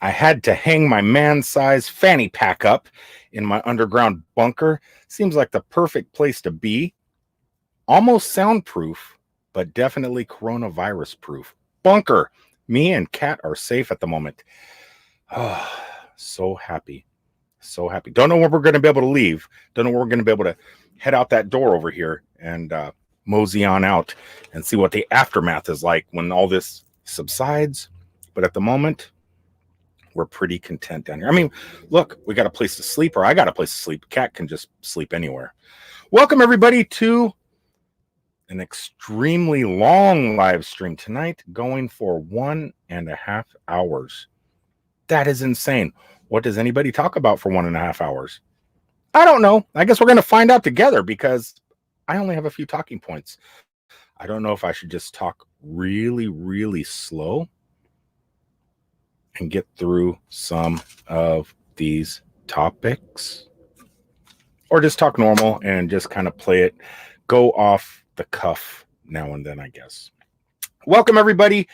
I had to hang my man-sized fanny pack up in my underground bunker. Seems like the perfect place to be. Almost soundproof, but definitely coronavirus proof. Bunker. Me and Kat are safe at the moment. Oh, so happy. So happy. Don't know when we're going to be able to leave. Don't know when we're going to be able to head out that door over here and mosey on out and see what the aftermath is like when all this subsides. But at the moment, we're pretty content down here. I mean, look, we got a place to sleep, or I got a place to sleep. Cat can just sleep anywhere. Welcome, everybody, to an extremely long live stream tonight, going for 1.5 hours. That is insane. What does anybody talk about for 1.5 hours? I don't know. I guess we're going to find out together because I only have a few talking points. I don't know if I should just talk really, really slow and get through some of these topics, or just talk normal and just kind of play it, go off the cuff now and then, I guess. Welcome, everybody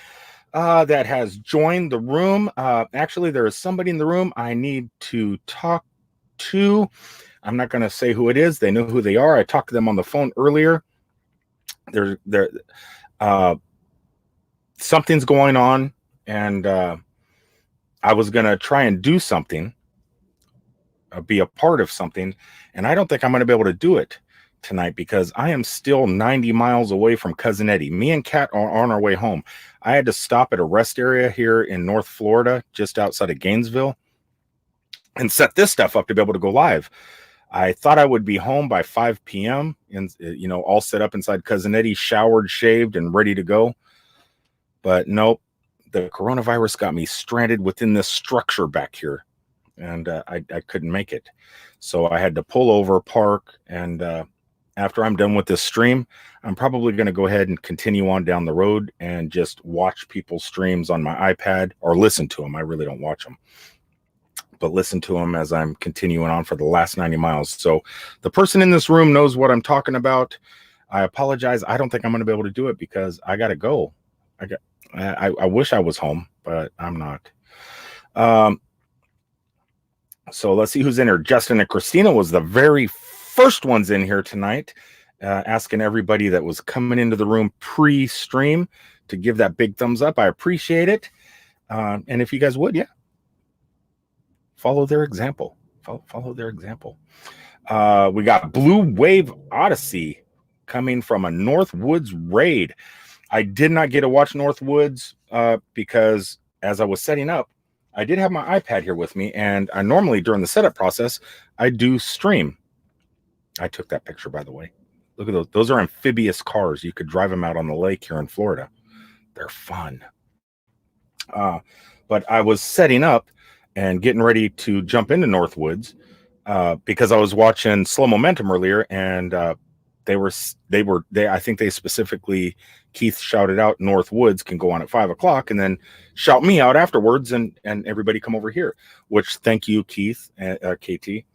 that has joined the room. Actually, there is somebody in the room I need to talk to. I'm not going to say who it is. They know who they are. I talked to them on the phone earlier. Something's going on, and I was going to try and do something, be a part of something, and I don't think I'm going to be able to do it tonight because I am still 90 miles away from Cousin Eddie. Me and Kat are on our way home. I had to stop at a rest area here in North Florida, just outside of Gainesville, and set this stuff up to be able to go live. I thought I would be home by 5 p.m. and, all set up inside Cousin Eddie, showered, shaved, and ready to go. But nope, the coronavirus got me stranded within this structure back here, and I couldn't make it. So I had to pull over, park, and after I'm done with this stream, I'm probably going to go ahead and continue on down the road and just watch people's streams on my iPad, or listen to them. I really don't watch them, but listen to them as I'm continuing on for the last 90 miles. So the person in this room knows what I'm talking about. I apologize. I don't think I'm going to be able to do it because I got to go. I wish I was home, but I'm not. So let's see who's in here. Justin and Christina was the very first ones in here tonight, asking everybody that was coming into the room pre-stream to give that big thumbs up. I appreciate it. And if you guys would, follow their example. Follow their example. We got Blue Wave Odyssey coming from a Northwoods raid. I did not get to watch Northwoods because as I was setting up, I did have my iPad here with me, and I normally, during the setup process, I do stream. I took that picture, by the way. Look at those. Those are amphibious cars. You could drive them out on the lake here in Florida. They're fun. But I was setting up and getting ready to jump into Northwoods because I was watching Slow Momentum earlier, and I think they specifically, Keith shouted out Northwoods can go on at 5 o'clock, and then shout me out afterwards, and everybody come over here, which thank you, Keith, KT.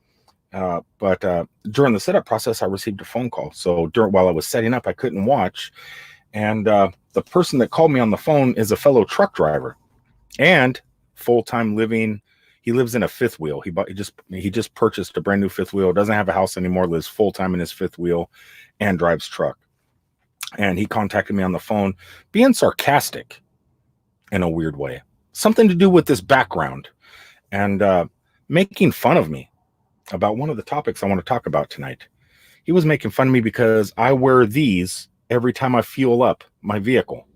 But during the setup process, I received a phone call. So while I was setting up, I couldn't watch. And the person that called me on the phone is a fellow truck driver and full-time living. He lives in a fifth wheel. He just purchased a brand new fifth wheel. Doesn't have a house anymore. Lives full-time in his fifth wheel and drives truck. And he contacted me on the phone, being sarcastic in a weird way. Something to do with this background, and making fun of me about one of the topics I want to talk about tonight. He was making fun of me because I wear these every time I fuel up my vehicle.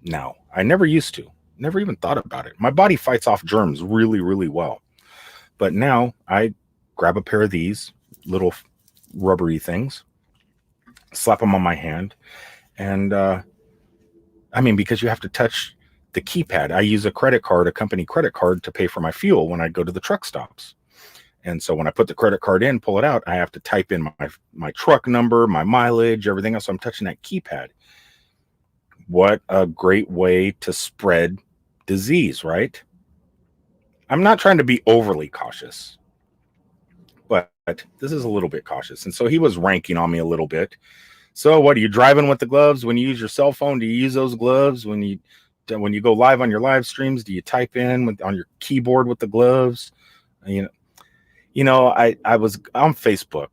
Now, I never used to. Never even thought about it. My body fights off germs really, really well. But now I grab a pair of these little rubbery things, slap them on my hand, and because you have to touch the keypad. I use a company credit card to pay for my fuel when I go to the truck stops. And so when I put the credit card in, pull it out, I have to type in my truck number, my mileage, everything else. So I'm touching that keypad. What a great way to spread disease, right? I'm not trying to be overly cautious, but this is a little bit cautious. And so he was ranking on me a little bit. So what, are you driving with the gloves? When you use your cell phone, do you use those gloves? When you when you go live on your live streams, do you type in on your keyboard with the gloves? I was on Facebook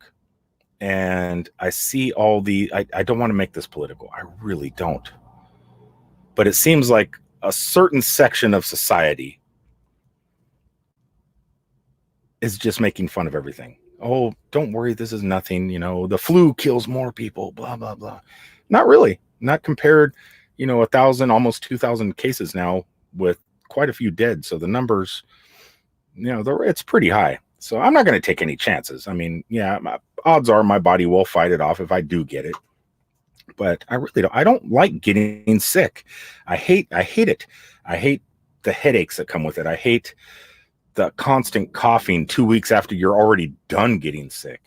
and I see all I don't want to make this political. I really don't. But it seems like a certain section of society is just making fun of everything. Oh, don't worry, this is nothing. The flu kills more people, blah, blah, blah. Not really. Not compared, 1,000, almost 2,000 cases now with quite a few dead. So the numbers, it's pretty high. So I'm not going to take any chances. I mean, yeah, odds are my body will fight it off if I do get it. But I really don't. I don't like getting sick. I hate it. I hate the headaches that come with it. I hate the constant coughing 2 weeks after you're already done getting sick.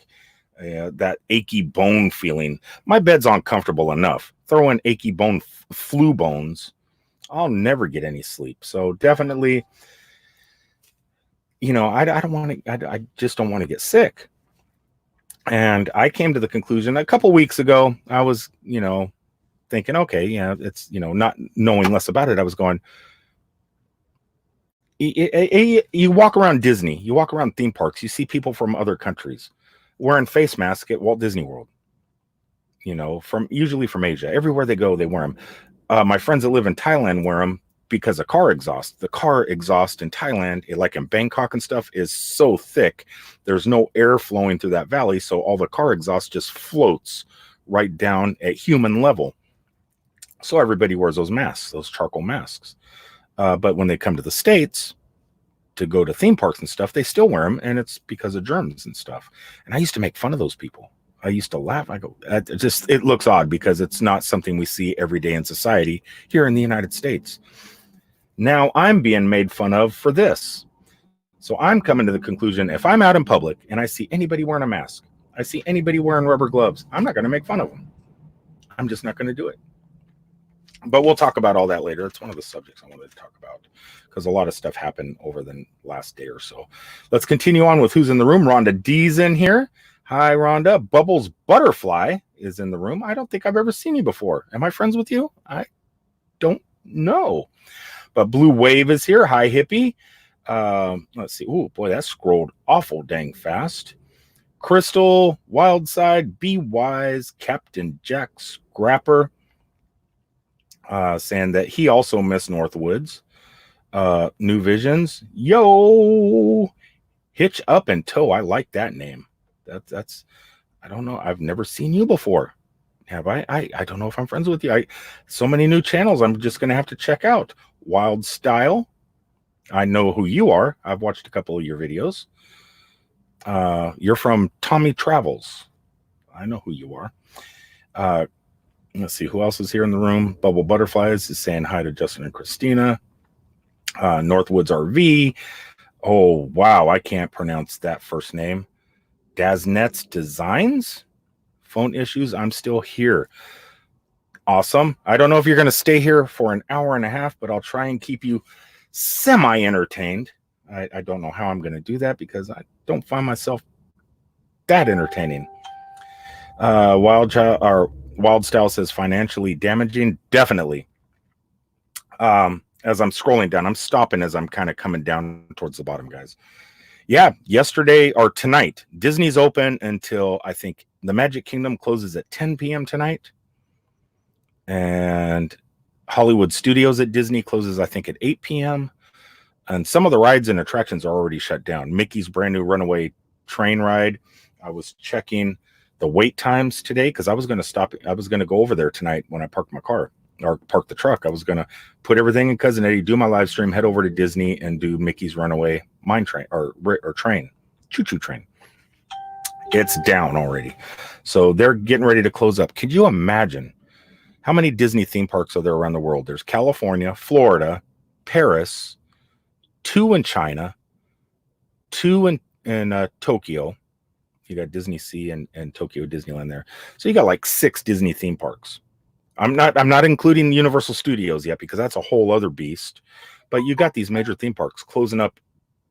That achy bone feeling. My bed's uncomfortable enough. Throw in achy bone, flu bones, I'll never get any sleep. So definitely, I don't want to. I just don't want to get sick. And I came to the conclusion a couple weeks ago. I was, thinking, okay, yeah, it's not knowing less about it. I was going. You walk around Disney, you walk around theme parks, you see people from other countries wearing face masks at Walt Disney World. Usually from Asia. Everywhere they go, they wear them. My friends that live in Thailand wear them because of car exhaust. The car exhaust in Thailand, like in Bangkok and stuff, is so thick. There's no air flowing through that valley, so all the car exhaust just floats right down at human level. So everybody wears those masks, those charcoal masks. But when they come to the States to go to theme parks and stuff, they still wear them, and it's because of germs and stuff. And I used to make fun of those people. I used to laugh. I go, it looks odd because it's not something we see every day in society here in the United States. Now I'm being made fun of for this. So I'm coming to the conclusion, if I'm out in public and I see anybody wearing a mask, I see anybody wearing rubber gloves, I'm not going to make fun of them. I'm just not going to do it. But we'll talk about all that later. It's one of the subjects I wanted to talk about because a lot of stuff happened over the last day or so. Let's continue on with who's in the room. Rhonda D's in here. Hi, Rhonda. Bubbles Butterfly is in the room. I don't think I've ever seen you before. Am I friends with you? I don't know. But Blue Wave is here. Hi, Hippie. Let's see. Oh, boy, that scrolled awful dang fast. Crystal, Wildside, Be Wise, Captain Jack Scrapper, saying that he also missed Northwoods. New Visions. Yo! Hitch Up and Toe. I like that name. That's I don't know. I've never seen you before. Have I? I don't know if I'm friends with you. So many new channels I'm just going to have to check out. Wild Style. I know who you are. I've watched a couple of your videos. You're from Tommy Travels. I know who you are. Let's see who else is here in the room. Bubble Butterflies is saying hi to Justin and Christina. Northwoods RV. Oh, wow. I can't pronounce that first name. Daznet's Designs. Phone issues. I'm still here. Awesome. I don't know if you're going to stay here for an hour and a half, but I'll try and keep you semi-entertained. I don't know how I'm going to do that because I don't find myself that entertaining. Wild Style says financially damaging. Definitely. As I'm scrolling down, I'm stopping as I'm kind of coming down towards the bottom, guys. Yeah, yesterday or tonight, Disney's open until I think the Magic Kingdom closes at 10 p.m. tonight. And Hollywood Studios at Disney closes, I think, at 8 p.m. And some of the rides and attractions are already shut down. Mickey's brand new Runaway Train ride. I was checking the wait times today because I was going to stop. I was going to go over there tonight when I parked my car or park the truck. I was going to put everything in Cousin Eddie, do my live stream, head over to Disney and do Mickey's Runaway Mine Train or train, choo-choo train. It's down already. So they're getting ready to close up. Could you imagine how many Disney theme parks are there around the world? There's California, Florida, Paris, 2 in China, 2 in Tokyo. You got Disney Sea and Tokyo Disneyland there. So you got like 6 Disney theme parks. I'm not including Universal Studios yet because that's a whole other beast. But you got these major theme parks closing up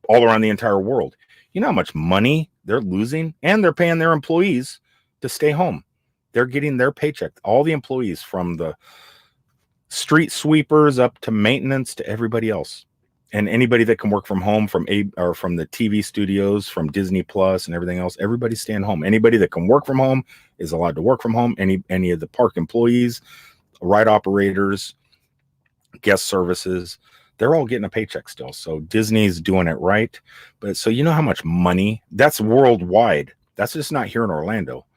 all around the entire world. You know how much money they're losing, and they're paying their employees to stay home. They're getting their paycheck. All the employees from the street sweepers up to maintenance to everybody else. And anybody that can work from home, from the TV studios, from Disney Plus and everything else, everybody's staying home. Anybody that can work from home is allowed to work from home. Any of the park employees, ride operators, guest services, they're all getting a paycheck still. So Disney's doing it right. But so you know how much money that's worldwide. That's just not here in Orlando.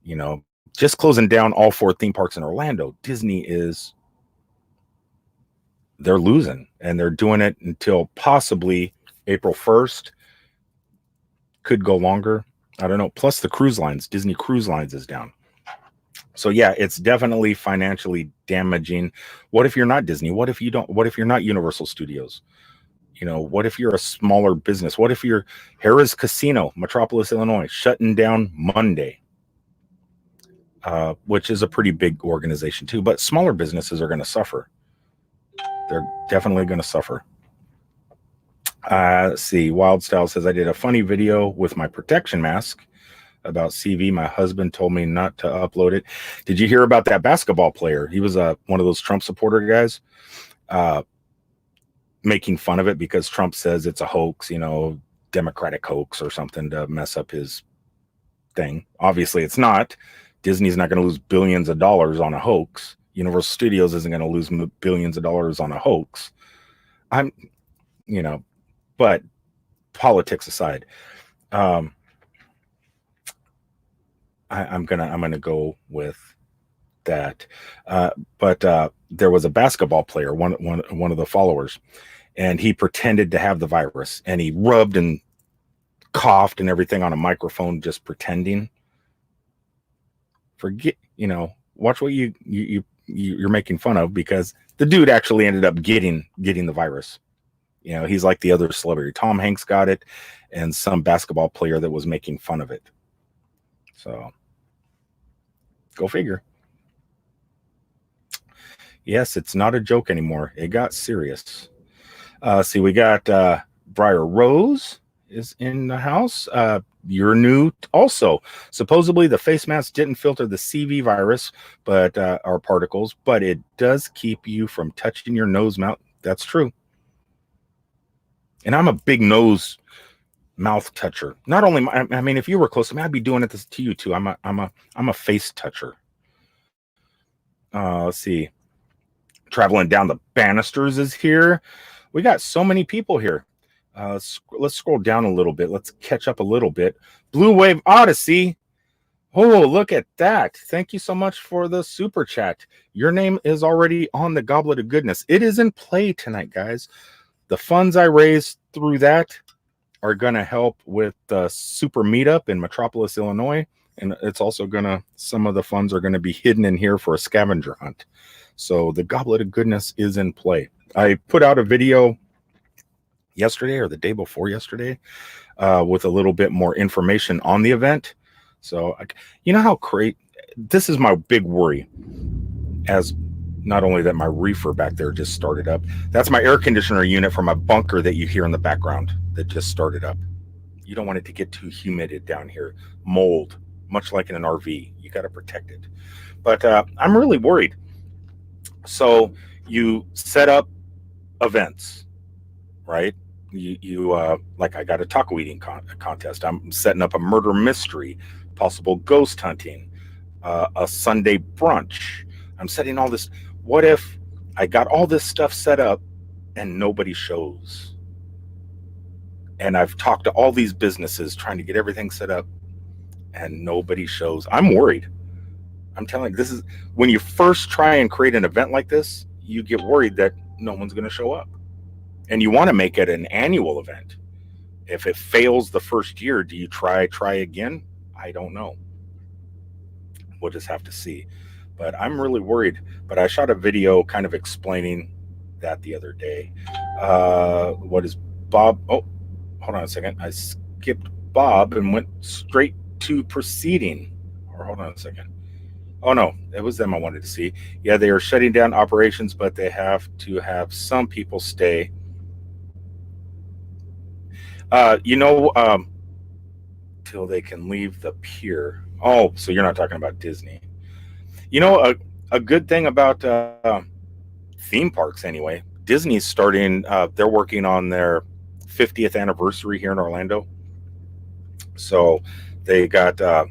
You know, just closing down all 4 theme parks in Orlando, Disney is, they're losing, and they're doing it until possibly April 1st. Could go longer. I don't know. Plus the cruise lines, Disney Cruise Lines is down. So yeah, it's definitely financially damaging. What if you're not Disney? What if you're not Universal Studios? You know, what if you're a smaller business? What if you're Harrah's Casino, Metropolis, Illinois, shutting down Monday? Which is a pretty big organization too, but smaller businesses are going to suffer. They're definitely going to suffer. Let's see. Wild Style says, I did a funny video with my protection mask about CV. My husband told me not to upload it. Did you hear about that basketball player? He was one of those Trump supporter guys, making fun of it because Trump says it's a hoax, you know, Democratic hoax or something to mess up his thing. Obviously, it's not. Disney's not going to lose billions of dollars on a hoax. Universal Studios isn't going to lose billions of dollars on a hoax. But politics aside, I'm gonna go with that. But there was a basketball player, one of the followers, and he pretended to have the virus, and he rubbed and coughed and everything on a microphone, just pretending. Watch what you're making fun of, because the dude actually ended up getting the virus. You know, he's like the other celebrity. Tom Hanks got it, and some basketball player that was making fun of it. So, go figure. Yes, it's not a joke anymore. It got serious. See, we got Briar Rose is in the house. You're new also. Supposedly, the face mask didn't filter the CV virus, or particles, but it does keep you from touching your nose, mouth. That's true. And I'm a big nose, mouth toucher. Not only, I mean, if you were close to me, I'd be doing it to you too. I'm a face toucher. Let's see. Traveling down the banisters is here. We got so many people here. Let's scroll down a little bit. Let's catch up a little bit. Blue Wave Odyssey. Oh, look at that. Thank you so much for the super chat. Your name is already on the Goblet of Goodness. It is in play tonight, guys. The funds I raised through that are going to help with the super meetup in Metropolis, Illinois. And it's also some of the funds are going to be hidden in here for a scavenger hunt. So the Goblet of Goodness is in play. I put out a video yesterday or the day before yesterday with a little bit more information on the event. So, you know how great, this is my big worry, as not only that my reefer back there just started up, that's my air conditioner unit from my bunker that you hear in the background that just started up. You don't want it to get too humid down here. Mold, much like in an RV, you got to protect it. But I'm really worried. So you set up events, right? You like, I got a taco eating contest. I'm setting up a murder mystery, possible ghost hunting, a Sunday brunch. I'm setting all this. What if I got all this stuff set up and nobody shows? And I've talked to all these businesses trying to get everything set up and nobody shows. I'm worried. I'm telling you, this is when you first try and create an event like this, you get worried that no one's going to show up. And you want to make it an annual event. If it fails the first year, do you try again? I don't know. We'll just have to see. But I'm really worried. But I shot a video kind of explaining that the other day. What is Bob? Oh, hold on a second. I skipped Bob and went straight to proceeding. Or hold on a second. Oh, no, it was them I wanted to see. Yeah, they are shutting down operations, but they have to have some people stay. Till they can leave the pier. Oh, so you're not talking about Disney. You know, a good thing about theme parks anyway. Disney's starting, they're working on their 50th anniversary here in Orlando. So they got the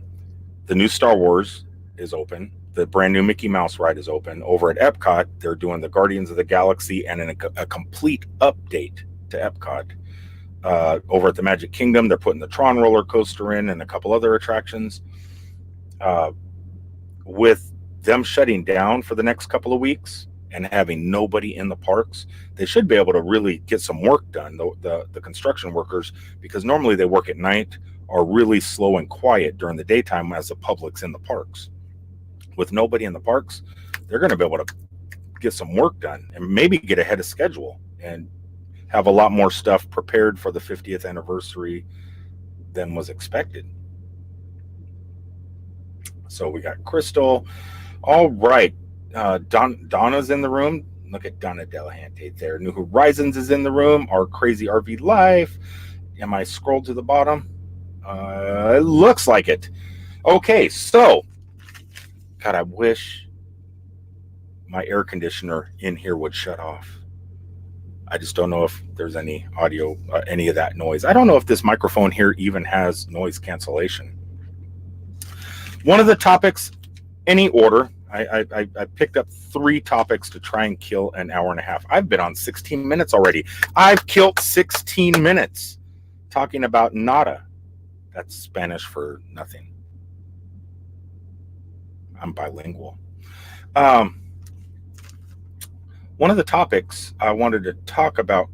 new Star Wars is open. The brand new Mickey Mouse ride is open. Over at Epcot, they're doing the Guardians of the Galaxy and a complete update to Epcot. Over at the Magic Kingdom, they're putting the Tron roller coaster in and a couple other attractions. With them shutting down for the next couple of weeks and having nobody in the parks, they should be able to really get some work done, the construction workers, because normally they work at night, are really slow and quiet during the daytime as the public's in the parks. With nobody in the parks, they're going to be able to get some work done and maybe get ahead of schedule and have a lot more stuff prepared for the 50th anniversary than was expected. So we got Crystal. All right. Donna's in the room. Look at Donna Delahante there. New Horizons is in the room. Our Crazy RV Life. Am I scrolled to the bottom? It looks like it. Okay, so God, I wish my air conditioner in here would shut off. I just don't know if there's any audio, any of that noise. I don't know if this microphone here even has noise cancellation. One of the topics, any order, I picked up 3 topics to try and kill an hour and a half. I've been on 16 minutes already. I've killed 16 minutes talking about nada. That's Spanish for nothing. I'm bilingual. One of the topics I wanted to talk about,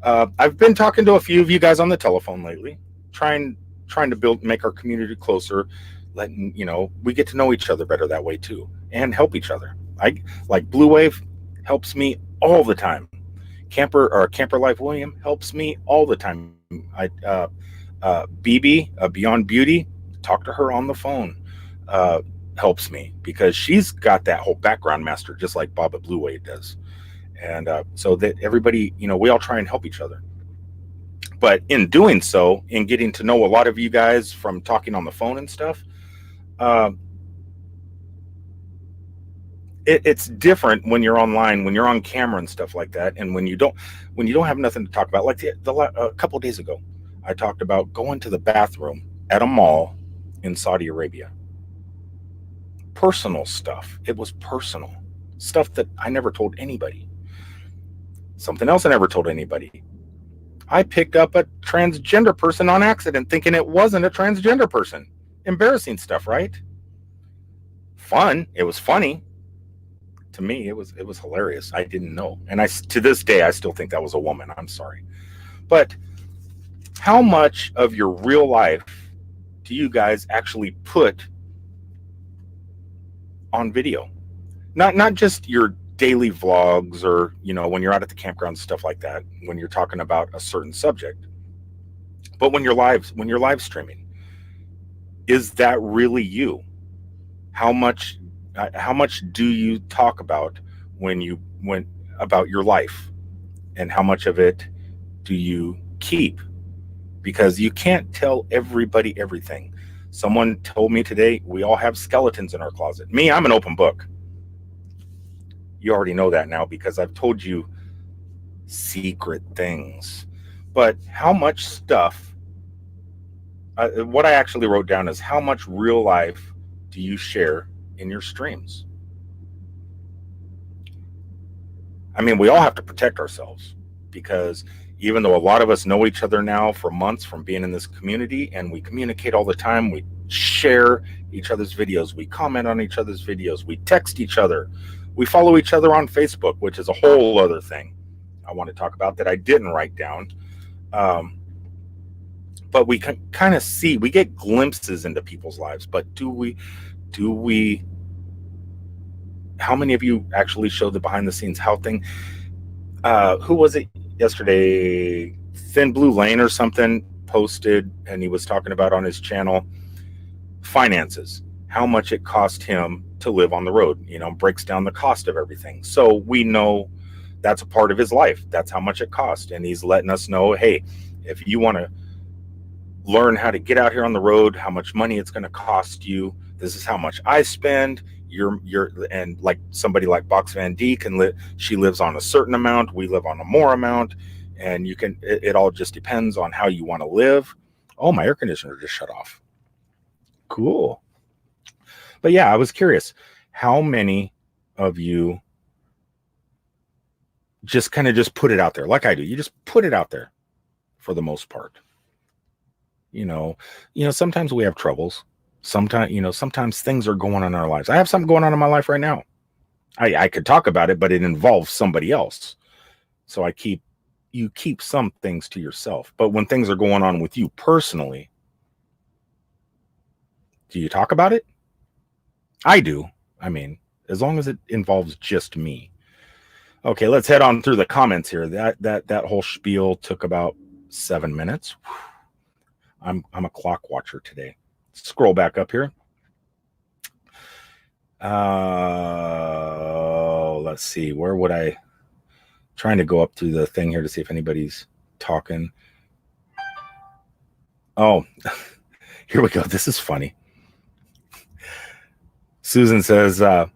I've been talking to a few of you guys on the telephone lately, trying to make our community closer, letting we get to know each other better that way too, and help each other. Like Blue Wave helps me all the time. Camper Life William helps me all the time. BB Beyond Beauty, talk to her on the phone. Helps me because she's got that whole background master just like Bob at Blue Wave does, and so that everybody, we all try and help each other. But in doing so, in getting to know a lot of you guys from talking on the phone and stuff, it's different when you're online, when you're on camera and stuff like that, and when you don't have nothing to talk about. Like a couple of days ago, I talked about going to the bathroom at a mall in Saudi Arabia. Personal stuff. It was personal stuff that I never told anybody. Something else I never told anybody. I picked up a transgender person on accident thinking it wasn't a transgender person. Embarrassing stuff, right? Fun. It was funny. To me, it was hilarious. I didn't know. And to this day, I still think that was a woman. I'm sorry. But how much of your real life do you guys actually put on video? Not just your daily vlogs or when you're out at the campground, stuff like that, when you're talking about a certain subject, but when you're live streaming, is that really you? How much do you talk about about your life, and how much of it do you keep? Because you can't tell everybody everything. Someone told me today, we all have skeletons in our closet. Me, I'm an open book. You already know that now because I've told you secret things. But how much stuff, what I actually wrote down is how much real life do you share in your streams? I mean, we all have to protect ourselves because even though a lot of us know each other now for months from being in this community and we communicate all the time, we share each other's videos, we comment on each other's videos, we text each other, we follow each other on Facebook, which is a whole other thing I want to talk about that I didn't write down. But we can kind of see, we get glimpses into people's lives, but do we, how many of you actually show the behind the scenes, who was it yesterday? Thin Blue Lane or something posted, and he was talking about on his channel finances, how much it cost him to live on the road, breaks down the cost of everything. So we know that's a part of his life. That's how much it cost. And he's letting us know, hey, if you want to learn how to get out here on the road, how much money it's going to cost you, this is how much I spend. and like somebody like Box Van D can live. She lives on a certain amount. We live on a more amount, and it all just depends on how you want to live. Oh, my air conditioner just shut off. Cool. But yeah, I was curious, how many of you just kind of just put it out there like I do? You just put it out there for the most part. Sometimes we have troubles. Sometimes things are going on in our lives. I have something going on in my life right now. I could talk about it, but it involves somebody else. So you keep some things to yourself. But when things are going on with you personally, do you talk about it? I do. I mean, as long as it involves just me. Okay, let's head on through the comments here. That whole spiel took about 7 minutes. I'm a clock watcher today. Scroll back up here. Let's see. Where would I? Trying to go up through the thing here to see if anybody's talking. Oh, here we go. This is funny. Susan says to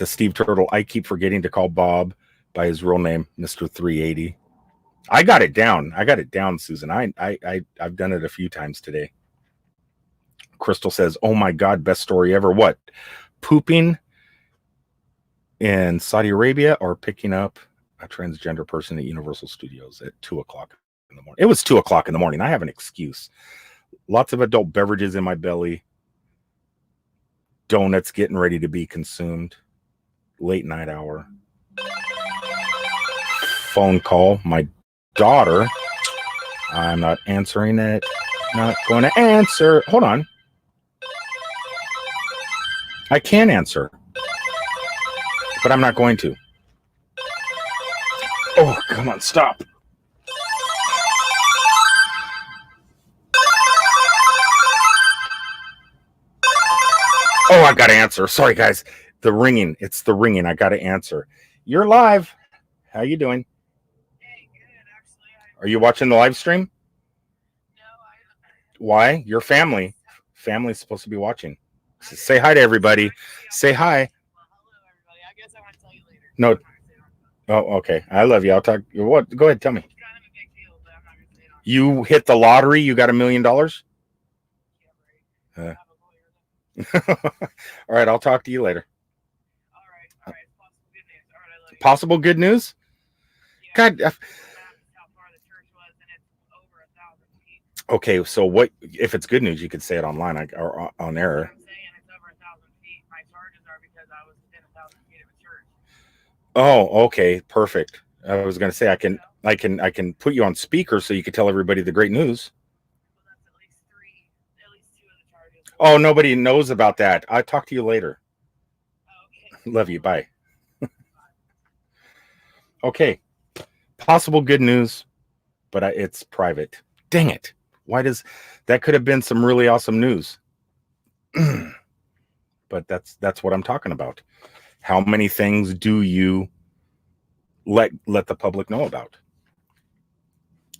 Steve Turtle, I keep forgetting to call Bob by his real name, Mr. 380. I got it down, Susan. I've done it a few times today. Crystal says, oh my God, best story ever. What? Pooping in Saudi Arabia or picking up a transgender person at Universal Studios at 2:00 in the morning? It was 2:00 in the morning. I have an excuse. Lots of adult beverages in my belly. Donuts getting ready to be consumed. Late night hour. Phone call. My daughter. I'm not answering it. Not going to answer. Hold on. I can answer, but I'm not going to. Oh, come on, stop. Oh, I got to answer. Sorry, guys. The ringing. It's the ringing. I got to answer. You're live. How you doing? Hey, good, actually. Are you watching the live stream? No, Why? Your family. Family's supposed to be watching. Say hi to everybody. Say hi. Well, hello, everybody. I guess I want to tell you later. No. Oh, okay. I love you. I'll talk. What? Go ahead. Tell me. It's kind of a big deal, but I'm not going to say it on. You hit the lottery. You got $1 million. Yeah, right. All right. I'll talk to you later. All right. Possible good news. All right, I love you. Possible good news? Yeah, God. how far the church was, and it's over 1,000 feet. Okay. So what? If it's good news, you could say it online or on air. I'm saying it's over 1,000 feet. My charges are because I was within 1,000 feet of a church. Oh, okay. Perfect. I was going to say I can put you on speaker so you could tell everybody the great news. Well, that's at least two of the charges. Oh, nobody knows about that. I'll talk to you later. Okay. Love you. Bye. Okay. Possible good news, but it's private. Dang it. Why does that could have been some really awesome news? But that's what I'm talking about. How many things do you let the public know about?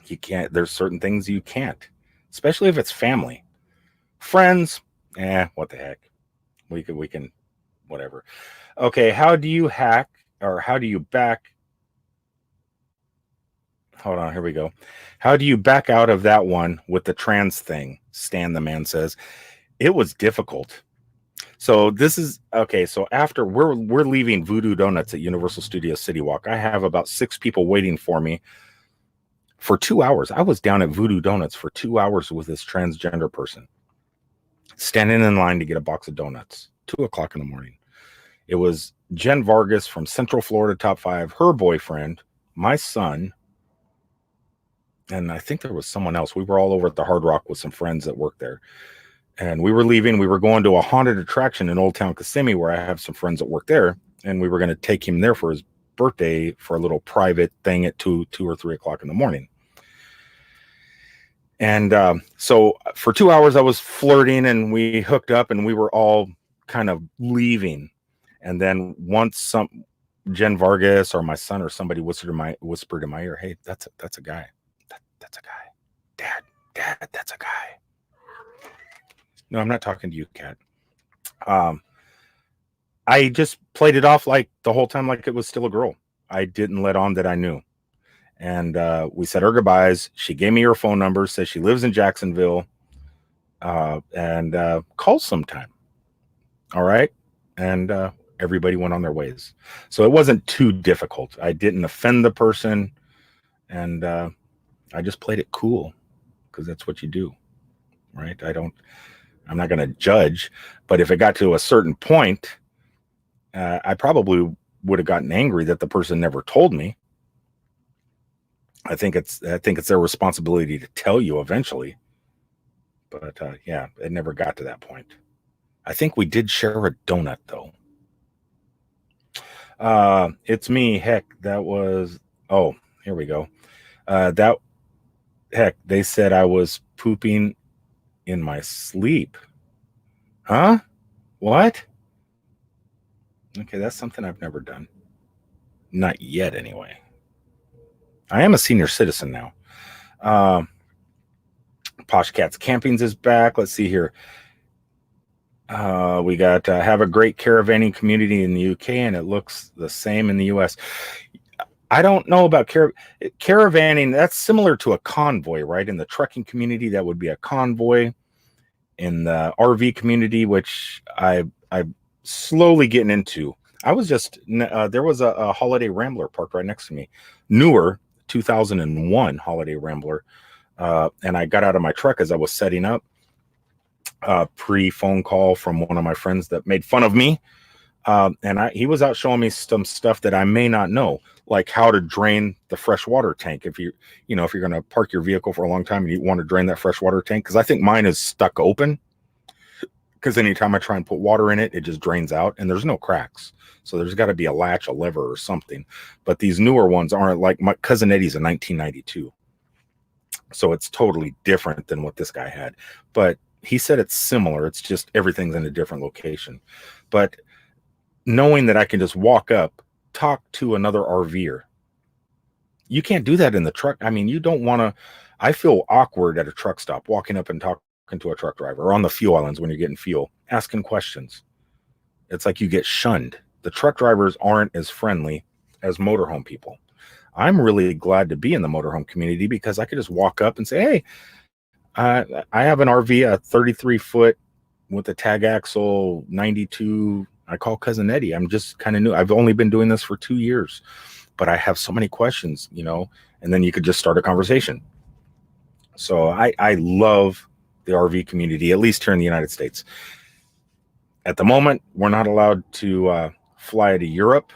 You can't. There's certain things you can't, especially if it's family, friends. What the heck? We can whatever. Okay, how do you hack or how do you back? Hold on, here we go. How do you back out of that one with the trans thing? Stan the man says it was difficult. So this is okay. So after we're leaving Voodoo Donuts at Universal Studios City Walk, I have about 6 people waiting for me for 2 hours. I was down at Voodoo Donuts for 2 hours with this transgender person, standing in line to get a box of donuts. 2:00 in the morning. It was Jen Vargas from Central Florida Top 5, her boyfriend, my son, and I think there was someone else. We were all over at the Hard Rock with some friends that work there. And we were leaving. We were going to a haunted attraction in Old Town Kissimmee where I have some friends that work there. And we were going to take him there for his birthday for a little private thing at 2 or 3 o'clock in the morning. And so for 2 hours, I was flirting and we hooked up and we were all kind of leaving. And then once Jen Vargas or my son or somebody whispered in my ear, hey, that's a guy. That's a guy. Dad, that's a guy. No, I'm not talking to you, Kat. I just played it off like the whole time like it was still a girl. I didn't let on that I knew. And we said our goodbyes. She gave me her phone number, says she lives in Jacksonville, and calls sometime. All right. And everybody went on their ways. So it wasn't too difficult. I didn't offend the person. And I just played it cool because that's what you do. Right. I'm not going to judge. But if it got to a certain point, I probably would have gotten angry that the person never told me. I think it's their responsibility to tell you eventually. But yeah, it never got to that point. I think we did share a donut though. It's me. Heck, that was. Oh, here we go. They said I was pooping in my sleep. Huh? What? Okay, that's something I've never done. Not yet, anyway. I am a senior citizen now. Posh Cats Campings is back. Let's see here. We got have a great caravanning community in the UK, and it looks the same in the US. I don't know about caravanning. That's similar to a convoy, right? In the trucking community, that would be a convoy. In the RV community, which I'm slowly getting into. I was just there was a Holiday Rambler parked right next to me, newer 2001 Holiday Rambler, and I got out of my truck as I was setting up. Pre-phone call from one of my friends that made fun of me, and he was out showing me some stuff that I may not know, like how to drain the fresh water tank. If you're going to park your vehicle for a long time and you want to drain that fresh water tank, because I think mine is stuck open. Because anytime I try and put water in it, it just drains out, and there's no cracks. So there's got to be a latch, a lever, or something. But these newer ones aren't. Like my cousin Eddie's a 1992, so it's totally different than what this guy had. But he said it's similar. It's just everything's in a different location. But knowing that I can just walk up, talk to another RVer, you can't do that in the truck. I mean, you don't want to. I feel awkward at a truck stop walking up and talking to a truck driver, or on the fuel islands when you're getting fuel, asking questions. It's like you get shunned. The truck drivers aren't as friendly as motorhome people. I'm really glad to be in the motorhome community because I could just walk up and say, hey, I have an RV, a 33-foot with a tag axle, 92. I call cousin Eddie. I'm just kind of new. I've only been doing this for 2 years, but I have so many questions, and then you could just start a conversation. So I love the RV community, at least here in the United States. At the moment, we're not allowed to fly to Europe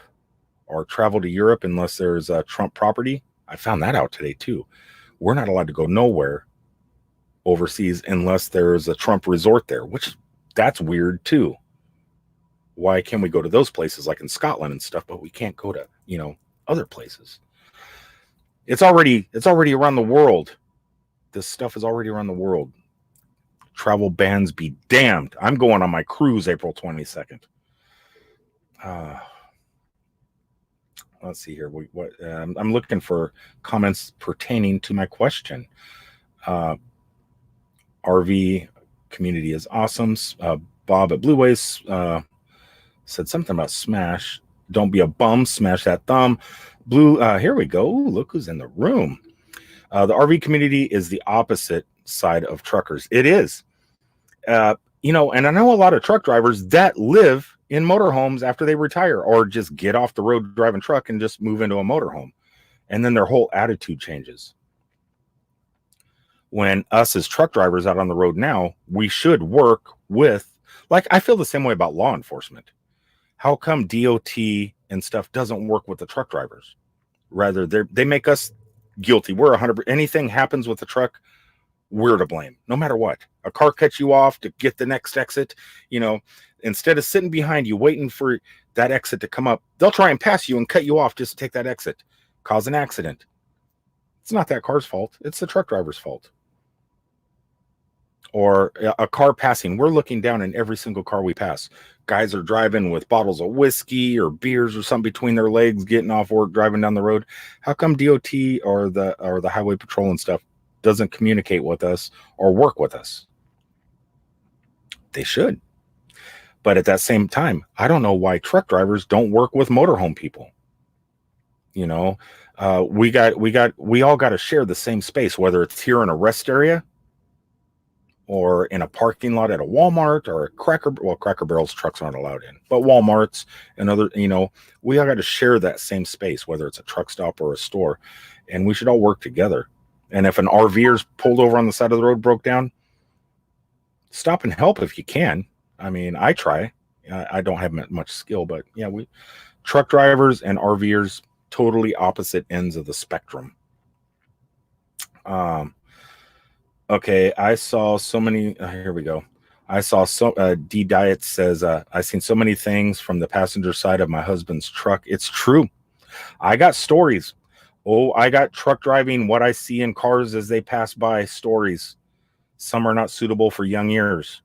or travel to Europe unless there's a Trump property. I found that out today too. We're not allowed to go nowhere overseas unless there's a Trump resort there, which that's weird too. Why can't we go to those places like in Scotland and stuff, but we can't go to, other places? It's already around the world. This stuff is already around the world. Travel bans be damned. I'm going on my cruise April 22nd. Let's see here. I'm looking for comments pertaining to my question. RV community is awesome. Bob at Blue Ways said something about smash. Don't be a bum. Smash that thumb. Blue. Here we go. Ooh, look who's in the room. The RV community is the opposite side of truckers. It is. And I know a lot of truck drivers that live in motorhomes after they retire or just get off the road driving truck and just move into a motorhome. And then their whole attitude changes. When us as truck drivers out on the road now, we should work with, I feel the same way about law enforcement. How come DOT and stuff doesn't work with the truck drivers? Rather, they make us guilty. We're 100%. Anything happens with the truck, we're to blame, no matter what. A car cuts you off to get the next exit, instead of sitting behind you waiting for that exit to come up, they'll try and pass you and cut you off just to take that exit, cause an accident. It's not that car's fault. It's the truck driver's fault. Or a car passing. We're looking down in every single car we pass. Guys are driving with bottles of whiskey or beers or something between their legs, getting off work, driving down the road. How come DOT or the highway patrol and stuff doesn't communicate with us or work with us? They should. But at that same time, I don't know why truck drivers don't work with motorhome people. You know, we all got to share the same space, whether it's here in a rest area or in a parking lot at a Walmart or a Cracker Barrel's trucks aren't allowed in, but Walmarts and other, we all got to share that same space, whether it's a truck stop or a store, and we should all work together. And if an RVer's pulled over on the side of the road, broke down, stop and help if you can. I mean, I try. I don't have much skill, but yeah, truck drivers and RVers, totally opposite ends of the spectrum. Okay, I saw so many. Here we go. I saw D Diet says, I've seen so many things from the passenger side of my husband's truck. It's true. I got stories. Oh, I got truck driving, what I see in cars as they pass by stories. Some are not suitable for young ears.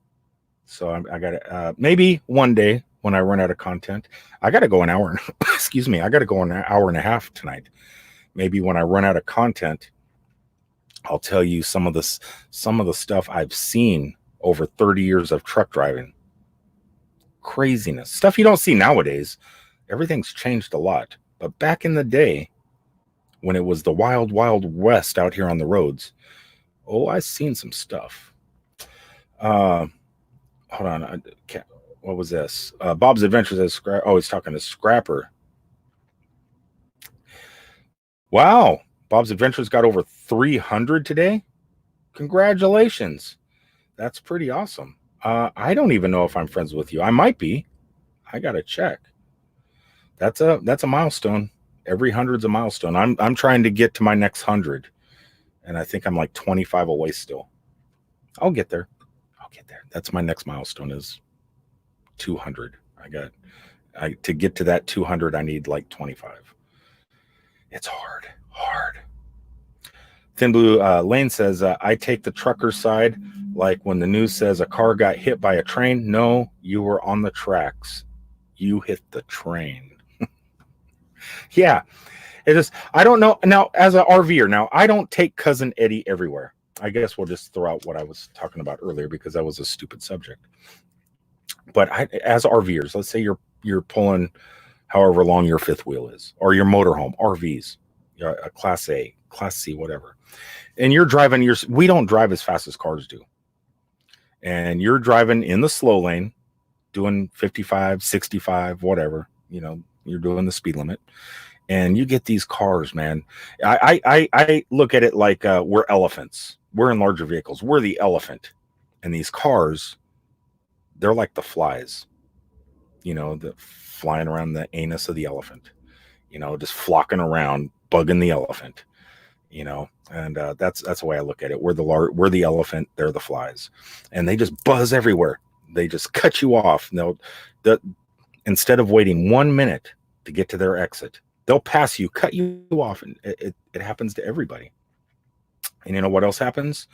So I got to, maybe one day when I run out of content, I got to go an hour. Excuse me. I got to go an hour and a half tonight. Maybe when I run out of content, I'll tell you some of the stuff I've seen over 30 years of truck driving. Craziness. Stuff you don't see nowadays. Everything's changed a lot. But back in the day, when it was the wild, wild west out here on the roads, I've seen some stuff. Hold on. What was this? Bob's Adventures as he's talking to Scrapper. Wow. Bob's Adventures got over 300 today. Congratulations. That's pretty awesome. I don't even know if I'm friends with you. I might be. I got to check. That's a milestone. Every 100's a milestone. I'm trying to get to my next 100. And I think I'm like 25 away still. I'll get there. That's my next milestone is 200. To get to that 200, I need like 25. It's hard. Thin Blue Lane says, I take the trucker side. Like when the news says a car got hit by a train. No, you were on the tracks. You hit the train. Yeah. It is. I don't know. Now, as an RVer, now I don't take Cousin Eddie everywhere. I guess we'll just throw out what I was talking about earlier because that was a stupid subject. But as RVers, let's say you're pulling however long your fifth wheel is, or your motorhome, RVs, a Class A, Class C, whatever. And you're driving we don't drive as fast as cars do. And you're driving in the slow lane, doing 55, 65, whatever, you're doing the speed limit. And you get these cars, man. I look at it like we're elephants. We're in larger vehicles. We're the elephant. And these cars, they're like the flies, the flying around the anus of the elephant, just flocking around, bugging the elephant, and that's the way I look at it. We're the elephant. They're the flies, and they just buzz everywhere. They just cut you off. Instead of waiting 1 minute to get to their exit, they'll pass you, cut you off, and it happens to everybody. And you know what else happens?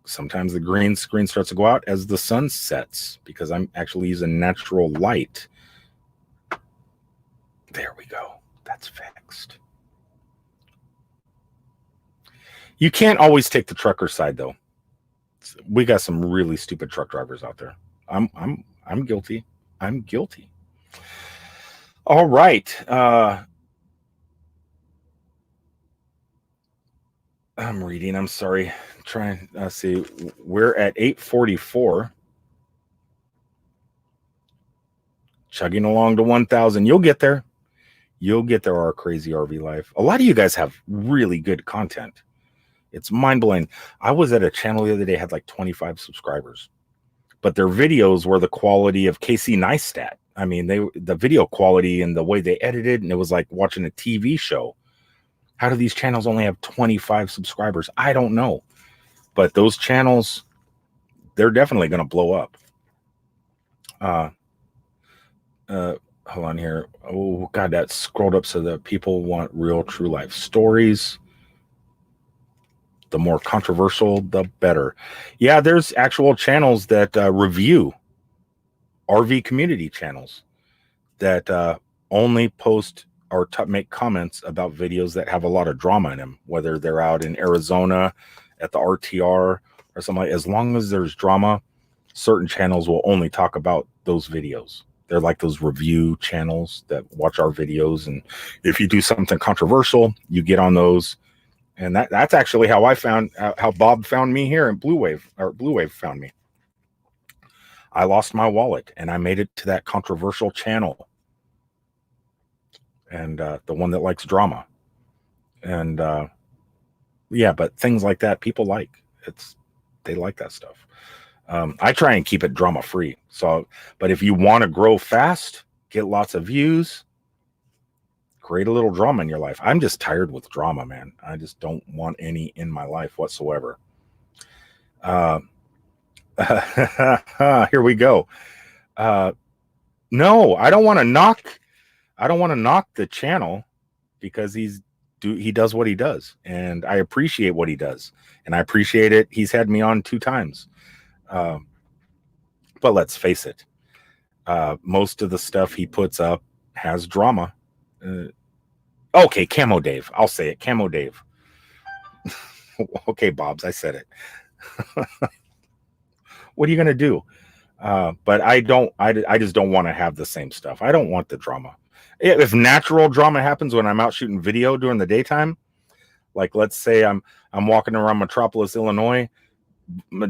Sometimes the green screen starts to go out as the sun sets because I'm actually using natural light. There we go. That's fixed. You can't always take the trucker side, though. We got some really stupid truck drivers out there. I'm guilty. I'm guilty. All right. I'm reading. I'm sorry. Trying to see. We're at 8:44. Chugging along to 1,000. You'll get there. Our crazy RV life. A lot of you guys have really good content. It's mind-blowing. I was at a channel the other day, had like 25 subscribers. But their videos were the quality of Casey Neistat. I mean, the video quality and the way they edited, and it was like watching a TV show. How do these channels only have 25 subscribers? I don't know. But those channels, they're definitely going to blow up. Hold on here. Oh, God, that scrolled up so that people want real, true life stories. The more controversial, the better. Yeah, there's actual channels that review RV community channels that only post or make comments about videos that have a lot of drama in them, whether they're out in Arizona at the RTR or something like. As long as there's drama, certain channels will only talk about those videos. They're like those review channels that watch our videos, and if you do something controversial, you get on those. And that's actually how I found how Bob found me here in Blue Wave, or Blue Wave found me. I lost my wallet and I made it to that controversial channel, and the one that likes drama. And yeah, but things like that people like. They like that stuff. I try and keep it drama free. So, but if you want to grow fast, get lots of views, create a little drama in your life. I'm just tired with drama, man. I just don't want any in my life whatsoever. Here we go. No, I don't want to knock. I don't want to knock the channel because he does what he does, and I appreciate what he does, and I appreciate it. He's had me on 2 times. But let's face it, most of the stuff he puts up has drama. Okay, Camo Dave. I'll say it, Camo Dave. Okay, Bobs, I said it. What are you gonna do? But I just don't want to have the same stuff. I don't want the drama. If natural drama happens when I'm out shooting video during the daytime, like let's say I'm walking around Metropolis, Illinois,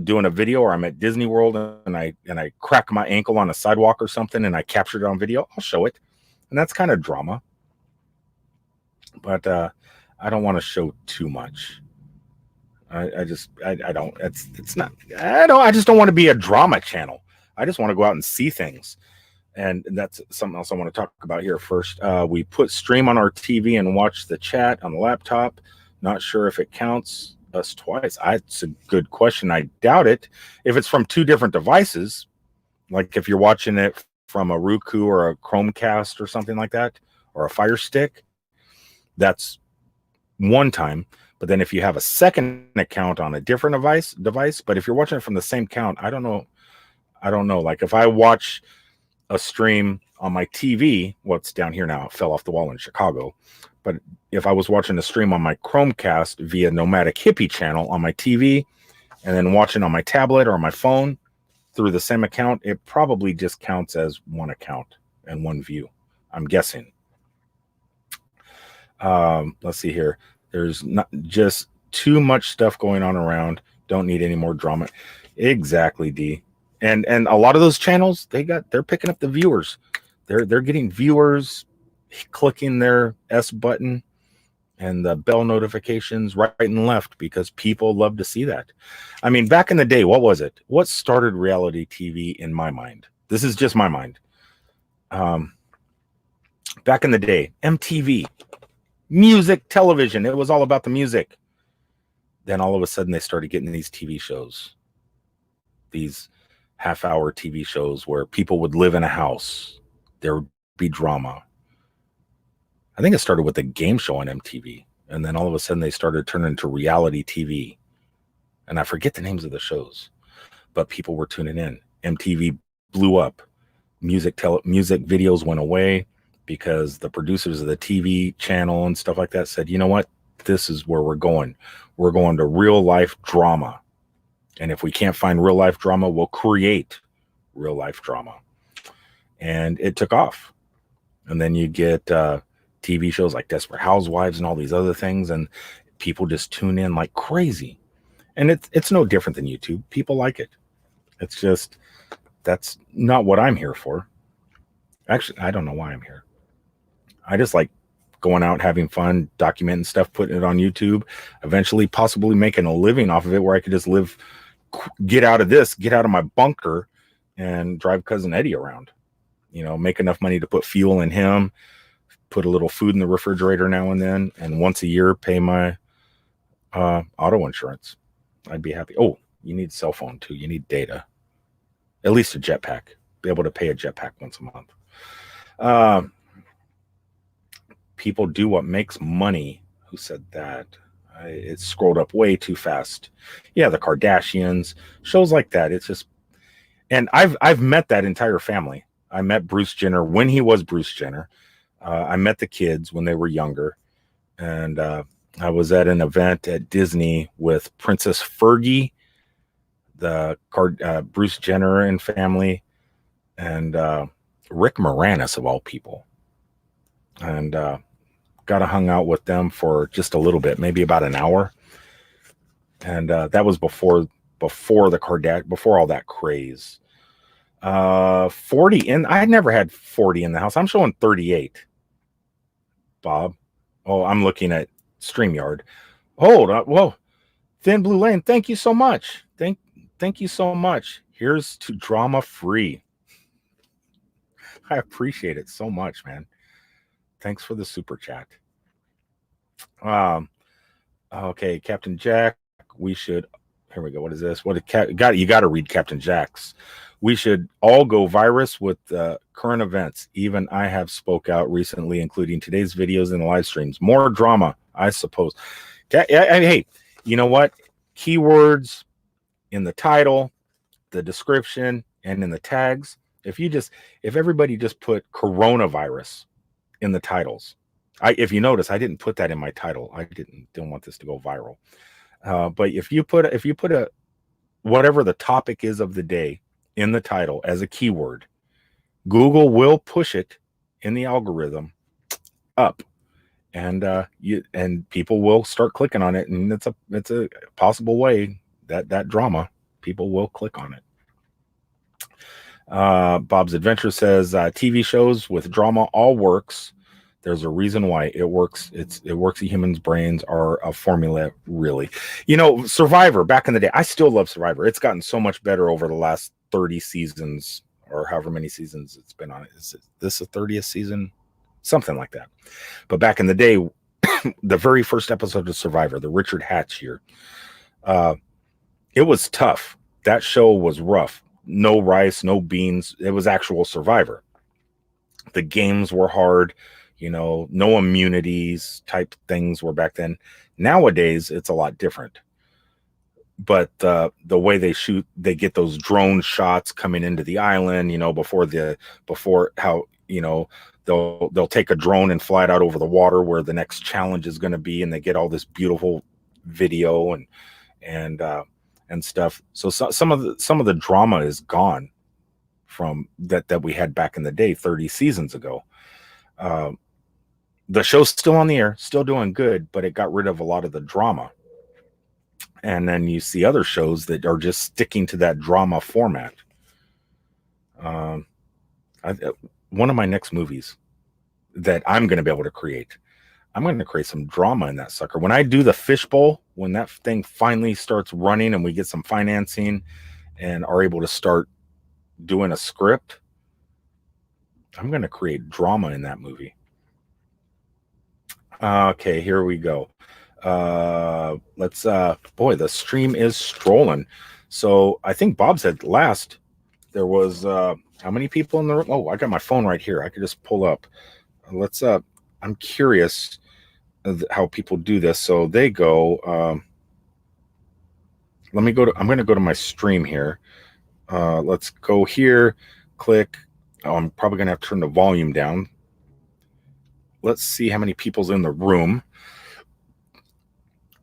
doing a video, or I'm at Disney World and I crack my ankle on a sidewalk or something and I captured it on video, I'll show it. And that's kind of drama. But I don't want to show too much. I just don't, it's not, I just don't want to be a drama channel. I just want to go out and see things. And that's something else I want to talk about here first. We put stream on our TV and watch the chat on the laptop. Not sure if it counts us twice. It's a good question. I doubt it. If it's from 2 different devices, like if you're watching it from a Roku or a Chromecast or something like that, or a Fire Stick, that's one time. But then if you have a second account on a different device, but if you're watching it from the same account, I don't know. Like if I watch a stream on my TV, what's down here now, it fell off the wall in Chicago. But if I was watching a stream on my Chromecast via Nomadic Hippie channel on my TV, and then watching on my tablet or my phone through the same account, it probably just counts as one account and one view, I'm guessing. Let's see here. There's not just too much stuff going on around. Don't need any more drama. Exactly, D. And a lot of those channels, they're picking up the viewers. They're getting viewers clicking their S button and the bell notifications right and left because people love to see that. I mean, back in the day, what was it? What started reality TV in my mind? This is just my mind. Back in the day, MTV, music television. It was all about the music. Then all of a sudden they started getting these TV shows, these half-hour TV shows where people would live in a house. There would be drama. I think it started with a game show on MTV, and then all of a sudden they started turning into reality TV. And I forget the names of the shows, but people were tuning in. MTV blew up. Music videos went away because the producers of the TV channel and stuff like that said, you know what? This is where we're going. We're going to real life drama. And if we can't find real life drama, we'll create real life drama. And it took off. And then you get TV shows like Desperate Housewives and all these other things, and people just tune in like crazy. And it's no different than YouTube. People like it. It's just, that's not what I'm here for. Actually, I don't know why I'm here. I just like going out, having fun, documenting stuff, putting it on YouTube, eventually possibly making a living off of it where I could just live, get out of my bunker and drive Cousin Eddie around, you know, make enough money to put fuel in him, put a little food in the refrigerator now and then, and once a year pay my auto insurance. I'd be happy. Oh, you need cell phone too. You need data, at least a jetpack, be able to pay a jetpack once a month. People do what makes money. Who said that? It scrolled up way too fast. Yeah, the Kardashians, shows like that. It's just, and I've met that entire family. I met Bruce Jenner when he was Bruce Jenner. I met the kids when they were younger, and I was at an event at Disney with Princess Fergie, the card, Bruce Jenner and family, and Rick Moranis of all people, and got to hung out with them for just a little bit, maybe about an hour, and that was before all that craze. 40 in. I never had 40 in the house. I'm showing 38. Bob. Oh, I'm looking at StreamYard. Hold up. Whoa. Thin Blue Lane. Thank you so much. Thank you so much. Here's to drama free. I appreciate it so much, man. Thanks for the super chat. Okay, Captain Jack. We should. Here we go. What is this? What got you? Got to read Captain Jack's. We should all go virus with current events. Even I have spoke out recently, including today's videos and the live streams. More drama, I suppose. Hey, you know what? Keywords in the title, the description, and in the tags. If everybody just put coronavirus in the titles, if you notice, I didn't put that in my title. I didn't want this to go viral. But if you put a whatever the topic is of the day in the title as a keyword, Google will push it in the algorithm up, and people will start clicking on it, and it's a possible way that drama people will click on it. Bob's Adventure says TV shows with drama all works. There's a reason why it works. It works. The humans' brains are a formula, really. Survivor back in the day. I still love Survivor. It's gotten so much better over the last 30 seasons, or however many seasons it's been on. Is this the 30th season? Something like that. But back in the day, the very first episode of Survivor, the Richard Hatch year, it was tough. That show was rough. No rice, no beans. It was actual Survivor. The games were hard. No immunities type things were back then. Nowadays, it's a lot different. But the way they shoot, they get those drone shots coming into the island, before how, they'll take a drone and fly it out over the water where the next challenge is going to be. And they get all this beautiful video and stuff. So some of the drama is gone from that we had back in the day, 30 seasons ago. The show's still on the air, still doing good, but it got rid of a lot of the drama. And then you see other shows that are just sticking to that drama format. One of my next movies that I'm going to be able to create, I'm going to create some drama in that sucker. When I do the fishbowl, when that thing finally starts running and we get some financing and are able to start doing a script, I'm going to create drama in that movie. Okay, here we go. Let's boy, the stream is strolling. So I think Bob said last there was how many people in the room? Oh, I got my phone right here. I could just pull up. Let's I'm curious how people do this. So they go I'm going to go to my stream here. Let's go here, click. I'm probably going to have to turn the volume down. Let's see how many people's in the room.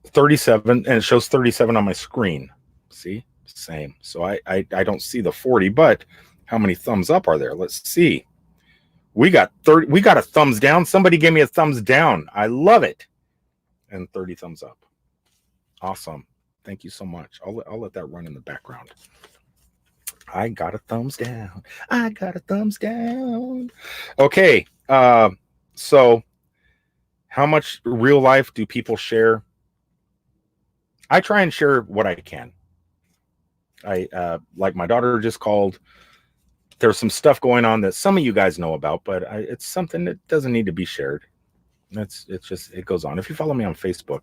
37, and it shows 37 on my screen. See? Same. So I don't see the 40, but how many thumbs up are there? Let's see. We got 30. We got a thumbs down. Somebody gave me a thumbs down. I love it. And 30 thumbs up. Awesome. Thank you so much. I'll let that run in the background. I got a thumbs down. I got a thumbs down. Okay. So how much real life do people share? I try and share what I can. Like my daughter just called. There's some stuff going on that some of you guys know about, but it's something that doesn't need to be shared. It goes on. If you follow me on Facebook,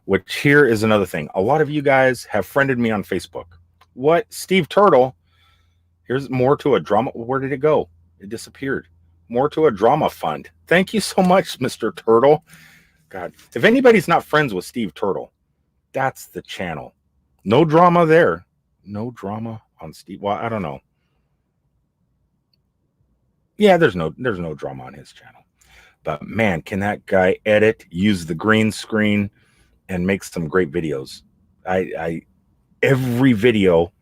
which here is another thing. A lot of you guys have friended me on Facebook. What? Steve Turtle. Here's more to a drama. Where did it go? It disappeared. More to a drama fund. Thank you so much, Mr. Turtle. God, if anybody's not friends with Steve Turtle, that's the channel. No drama there. No drama on Steve. Well, I don't know. Yeah, there's no drama on his channel. But man, can that guy edit, use the green screen, and make some great videos. Every video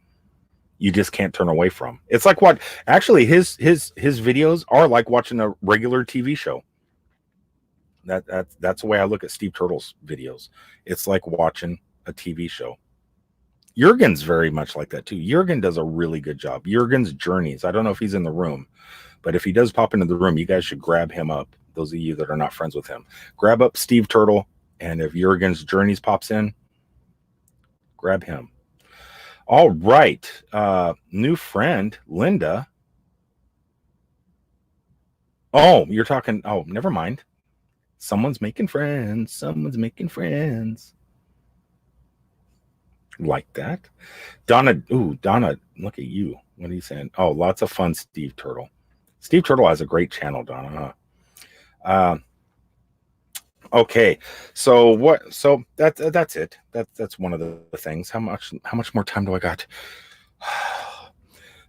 you just can't turn away from. It's like what actually his videos are like watching a regular TV show. That's the way I look at Steve Turtle's videos. It's like watching a TV show. Jurgen's very much like that too. Jurgen does a really good job. Jurgen's journeys. I don't know if he's in the room, but if he does pop into the room, you guys should grab him up. Those of you that are not friends with him, grab up Steve Turtle, and if Jurgen's journeys pops in, grab him. All right, new friend Linda. Oh, you're talking. Oh, never mind. Someone's making friends. Someone's making friends. Like that. Donna, ooh, Donna, look at you. What are you saying? Oh, lots of fun, Steve Turtle. Steve Turtle has a great channel, Donna. Okay, so what? So that's it. That's one of the things. How much more time do I got?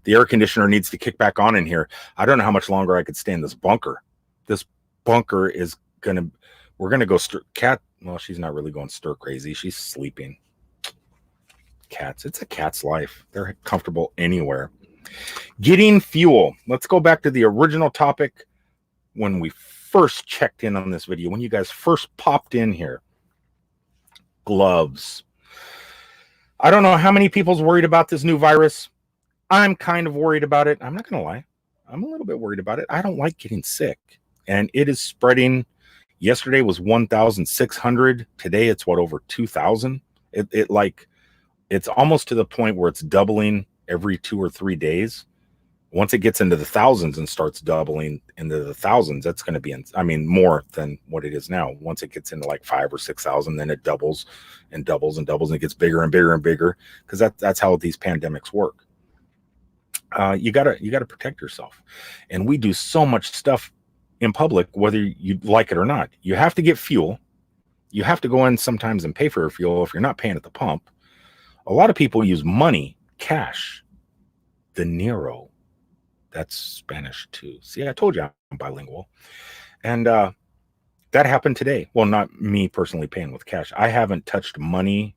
The air conditioner needs to kick back on in here. I don't know how much longer I could stay in this bunker. This bunker is gonna. We're gonna go cat. Well, she's not really going stir crazy. She's sleeping. Cats. It's a cat's life. They're comfortable anywhere. Getting fuel. Let's go back to the original topic when we first checked in on this video, when you guys first popped in here. Gloves. I don't know how many people's worried about this new virus. I'm kind of worried about it. I'm not going to lie. I'm a little bit worried about it. I don't like getting sick. And it is spreading. Yesterday was 1,600. Today it's what, over 2,000? It's almost to the point where it's doubling every 2 or 3 days. Once it gets into the thousands and starts doubling into the thousands, that's going to be, more than what it is now. Once it gets into like 5,000 or 6,000, then it doubles and doubles and doubles, and it gets bigger and bigger and bigger, because that's how these pandemics work. You gotta protect yourself, and we do so much stuff in public, whether you like it or not. You have to get fuel. You have to go in sometimes and pay for your fuel if you're not paying at the pump. A lot of people use money, cash, dinero. That's Spanish too. See, I told you I'm bilingual. And that happened today. Well, not me personally paying with cash. I haven't touched money.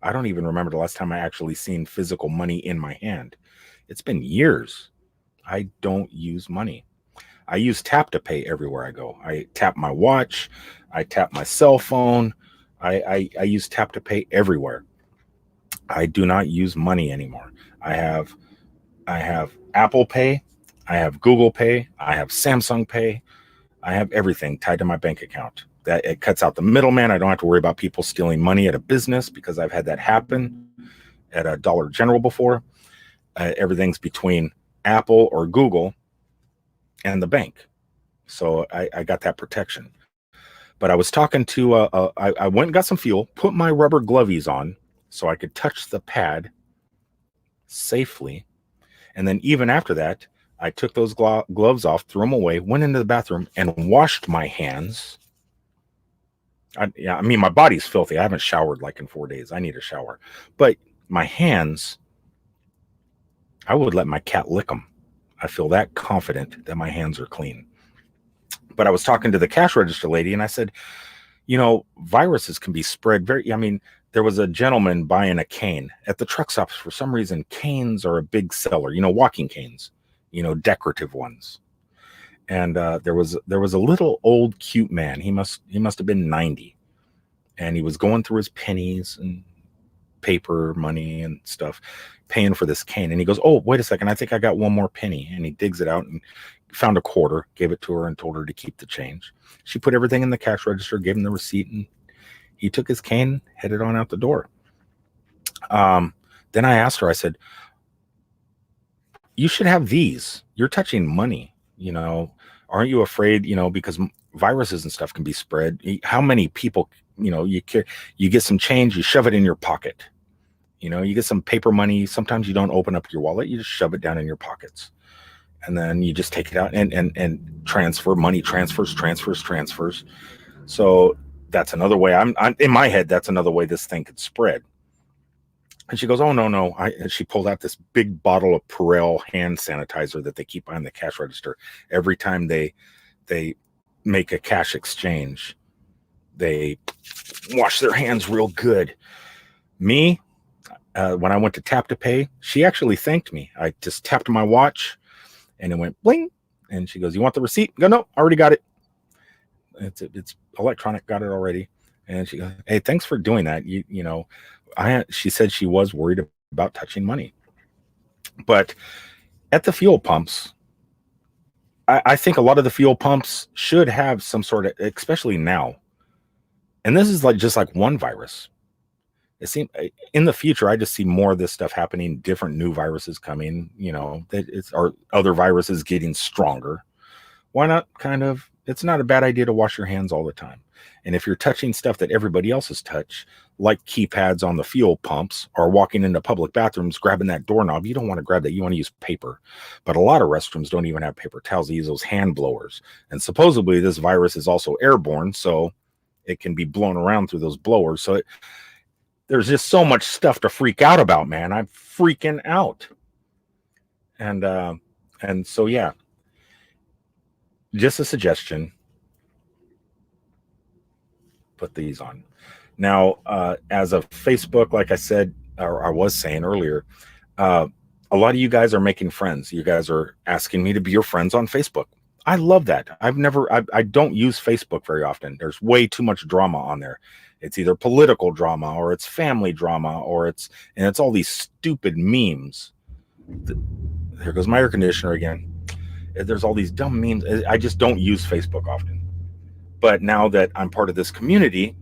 I don't even remember the last time I actually seen physical money in my hand. It's been years. I don't use money. I use tap to pay everywhere I go. I tap my watch. I tap my cell phone. I use tap to pay everywhere. I do not use money anymore. I have Apple Pay. I have Google Pay. I have Samsung Pay. I have everything tied to my bank account. That it cuts out the middleman. I don't have to worry about people stealing money at a business, because I've had that happen at a Dollar General before. Everything's between Apple or Google and the bank. So I got that protection. But I was talking to, I went and got some fuel, put my rubber glovies on so I could touch the pad safely. And then even after that, I took those gloves off, threw them away, went into the bathroom and washed my hands. My body's filthy. I haven't showered like in 4 days. I need a shower. But my hands, I would let my cat lick them. I feel that confident that my hands are clean. But I was talking to the cash register lady, and I said, viruses can be spread there was a gentleman buying a cane at the truck stops. For some reason, canes are a big seller, walking canes, decorative ones. And there was a little old cute man. He must have been 90, and he was going through his pennies and paper money and stuff, paying for this cane. And he goes, "Oh, wait a second, I think I got one more penny." And he digs it out and found a quarter, gave it to her, and told her to keep the change. She put everything in the cash register, gave him the receipt, and he took his cane, headed on out the door. Then I asked her, I said, "You should have these. You're touching money. Aren't you afraid, because viruses and stuff can be spread? How many people, you get some change, you shove it in your pocket. You get some paper money. Sometimes you don't open up your wallet. You just shove it down in your pockets. And then you just take it out and transfer money, transfers. So that's another way. I'm in my head, that's another way this thing could spread." And she goes, "Oh, no. And she pulled out this big bottle of Purell hand sanitizer that they keep behind the cash register. Every time they make a cash exchange, they wash their hands real good. Me, when I went to tap to pay, she actually thanked me. I just tapped my watch and it went bling. And she goes, "You want the receipt?" I go, "No, I already got it. It's electronic, got it already." And she goes, "Hey, thanks for doing that." She said she was worried about touching money. But at the fuel pumps, I think a lot of the fuel pumps should have some sort of, especially now. And this is just like one virus. It seems in the future, I just see more of this stuff happening, different new viruses coming, or other viruses getting stronger. Why not it's not a bad idea to wash your hands all the time. And if you're touching stuff that everybody else has touched, like keypads on the fuel pumps or walking into public bathrooms, grabbing that doorknob, you don't want to grab that. You want to use paper. But a lot of restrooms don't even have paper towels. They use those hand blowers. And supposedly this virus is also airborne, so it can be blown around through those blowers. So there's just so much stuff to freak out about, man. I'm freaking out. And so, yeah, just a suggestion. Put these on. Now, as of Facebook, like I said, or I was saying earlier, a lot of you guys are making friends. You guys are asking me to be your friends on Facebook. I love that. I don't use Facebook very often. There's way too much drama on there. It's either political drama or it's family drama or it's all these stupid memes. There goes my air conditioner again. There's all these dumb memes. I just don't use Facebook often. But now that I'm part of this community,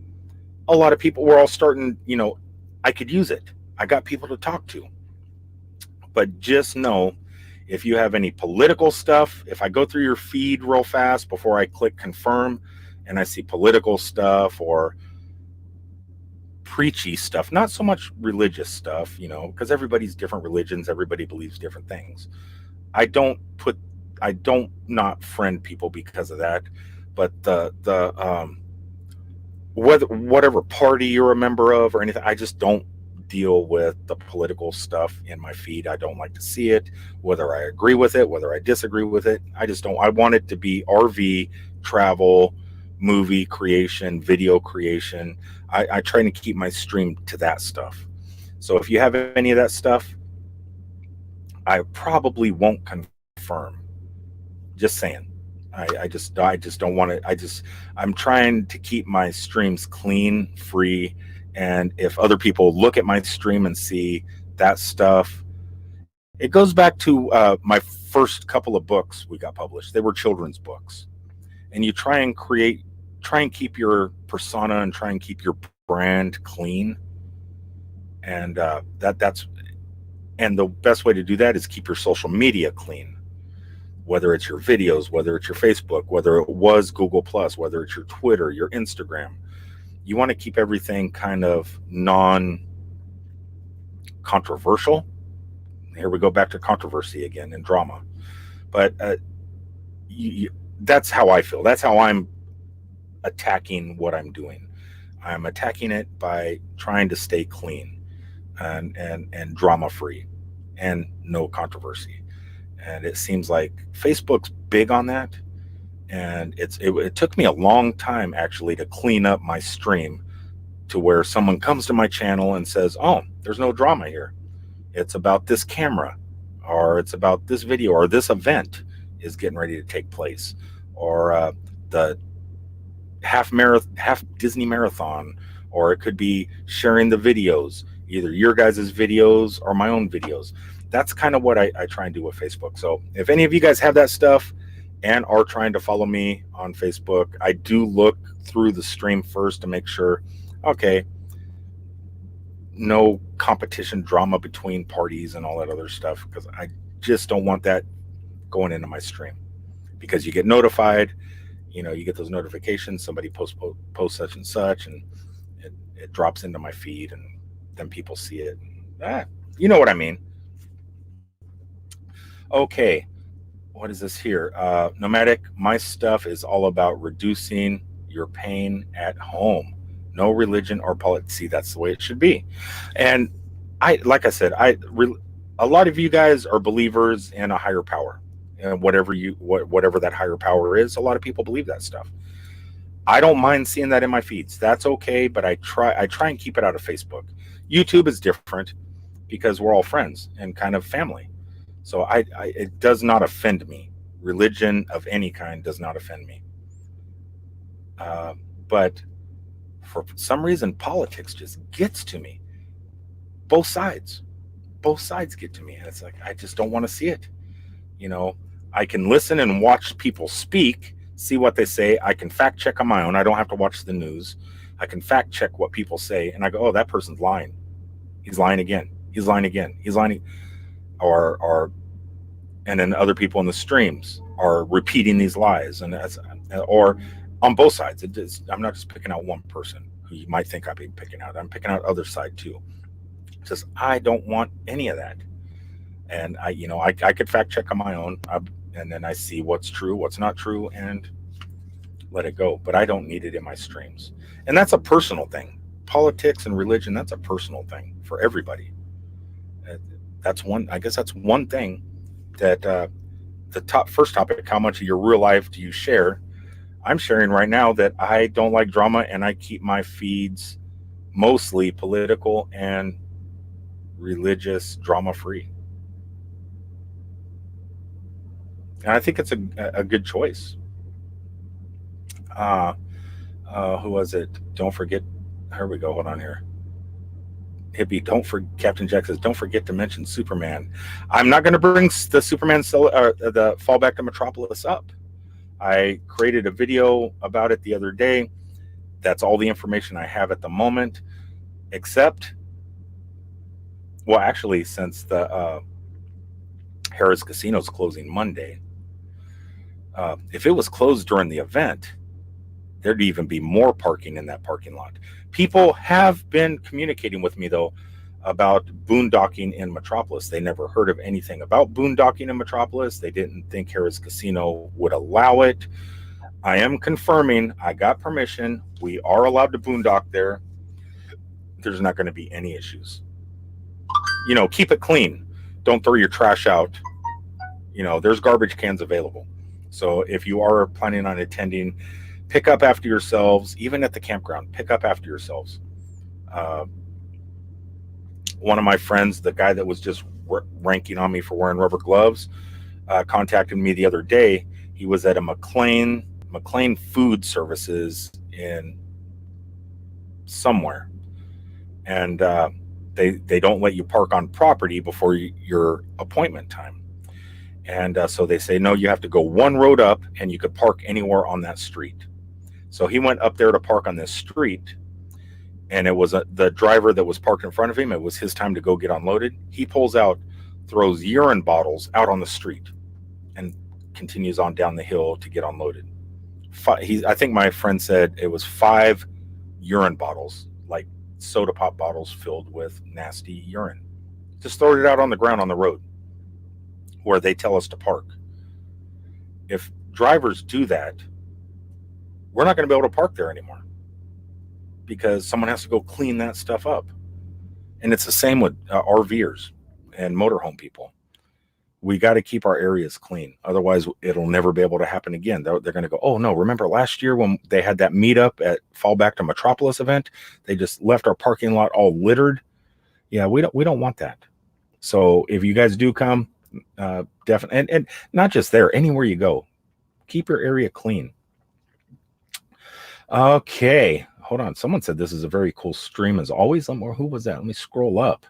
a lot of people were all starting, I could use it. I got people to talk to. But just know, if you have any political stuff, if I go through your feed real fast before I click confirm and I see political stuff or preachy stuff, not so much religious stuff, because everybody's different religions, everybody believes different things. I don't not friend people because of that. But whatever party you're a member of or anything, I just don't deal with the political stuff in my feed. I don't like to see it, whether I agree with it, whether I disagree with it. I just don't. I want it to be RV, travel, movie creation, video creation. I try to keep my stream to that stuff. So if you have any of that stuff, I probably won't confirm. Just saying. I just don't want to. I'm trying to keep my streams clean, free, and if other people look at my stream and see that stuff, it goes back to my first couple of books we got published. They were children's books, and you try and keep your persona and try and keep your brand clean, and that's the best way to do that is keep your social media clean. Whether it's your videos, whether it's your Facebook, whether it was Google Plus, whether it's your Twitter, your Instagram, you want to keep everything kind of non-controversial. Here we go back to controversy again and drama. But that's how I feel. That's how I'm attacking what I'm doing. I'm attacking it by trying to stay clean and drama free and no controversy. And it seems like Facebook's big on that. And it took me a long time actually to clean up my stream to where someone comes to my channel and says, "Oh, there's no drama here. It's about this camera, or it's about this video, or this event is getting ready to take place, or the half Disney marathon, or it could be sharing the videos, either your guys' videos or my own videos." That's kind of what I try and do with Facebook. So if any of you guys have that stuff and are trying to follow me on Facebook, I do look through the stream first to make sure, okay, no competition drama between parties and all that other stuff, because I just don't want that going into my stream, because you get notified, you get those notifications, somebody post such and such, and it drops into my feed, and then people see it. You know what I mean. Okay, what is this here? Nomadic, my stuff is all about reducing your pain at home. No religion or politics. See, that's the way it should be. And like I said, a lot of you guys are believers in a higher power, and whatever that higher power is. A lot of people believe that stuff. I don't mind seeing that in my feeds. That's okay, but I try and keep it out of Facebook. YouTube is different. because we're all friends and kind of family. So it does not offend me. Religion of any kind does not offend me. But for some reason, politics just gets to me. Both sides, both sides get to me, and it's like I just don't want to see it. You know, I can listen and watch people speak, see what they say. I can fact check on my own. I don't have to watch the news. I can fact check what people say, and I go, oh, that person's lying. He's lying again. He's lying again. He's lying. Or and then other people in the streams are repeating these lies, and that's, or on both sides. It is, I'm not just picking out one person who you might think I'd be picking out. I'm picking out other side too. Just I don't want any of that. And I could fact check on my own, and then I see what's true, what's not true, and let it go. But I don't need it in my streams, and that's a personal thing. Politics and religion, that's a personal thing for everybody. That's one. I guess that's one thing that the first topic. How much of your real life do you share? I'm sharing right now that I don't like drama, and I keep my feeds mostly political and religious, drama free. And I think it's a good choice. Who was it? Don't forget. Here we go. Hold on here. Hippie, Captain Jack says, don't forget to mention Superman. I'm not going to bring the Superman, the Fallback to Metropolis up. I created a video about it the other day. That's all the information I have at the moment, except, well, actually, since the Harrah's Casino is closing Monday, if it was closed during the event, there'd even be more parking in that parking lot. People have been communicating with me, though, about boondocking in Metropolis. They never heard of anything about boondocking in Metropolis. They didn't think Harrah's Casino would allow it. I am confirming I got permission. We are allowed to boondock there. There's not going to be any issues. Keep it clean. Don't throw your trash out. There's garbage cans available. So if you are planning on attending, pick up after yourselves. Even at the campground, pick up after yourselves. One of my friends, the guy that was just ranking on me for wearing rubber gloves, contacted me the other day. He was at a McLean Food Services in somewhere, and they don't let you park on property before your appointment time. And so they say, no, you have to go one road up, and you could park anywhere on that street. So he went up there to park on this street, and it was the driver that was parked in front of him. It was his time to go get unloaded. He pulls out, throws urine bottles out on the street, and continues on down the hill to get unloaded. I think my friend said it was 5 urine bottles, like soda pop bottles filled with nasty urine. Just throw it out on the ground on the road where they tell us to park. If drivers do that, we're not going to be able to park there anymore because someone has to go clean that stuff up. And it's the same with RVers and motorhome people. We got to keep our areas clean. Otherwise, it'll never be able to happen again. They're going to go, oh, no, remember last year when they had that meetup at Fallback to Metropolis event? They just left our parking lot all littered. Yeah, we don't want that. So if you guys do come, definitely, and not just there, anywhere you go, keep your area clean. Okay, hold on. Someone said this is a very cool stream as always. Who was that? Let me scroll up.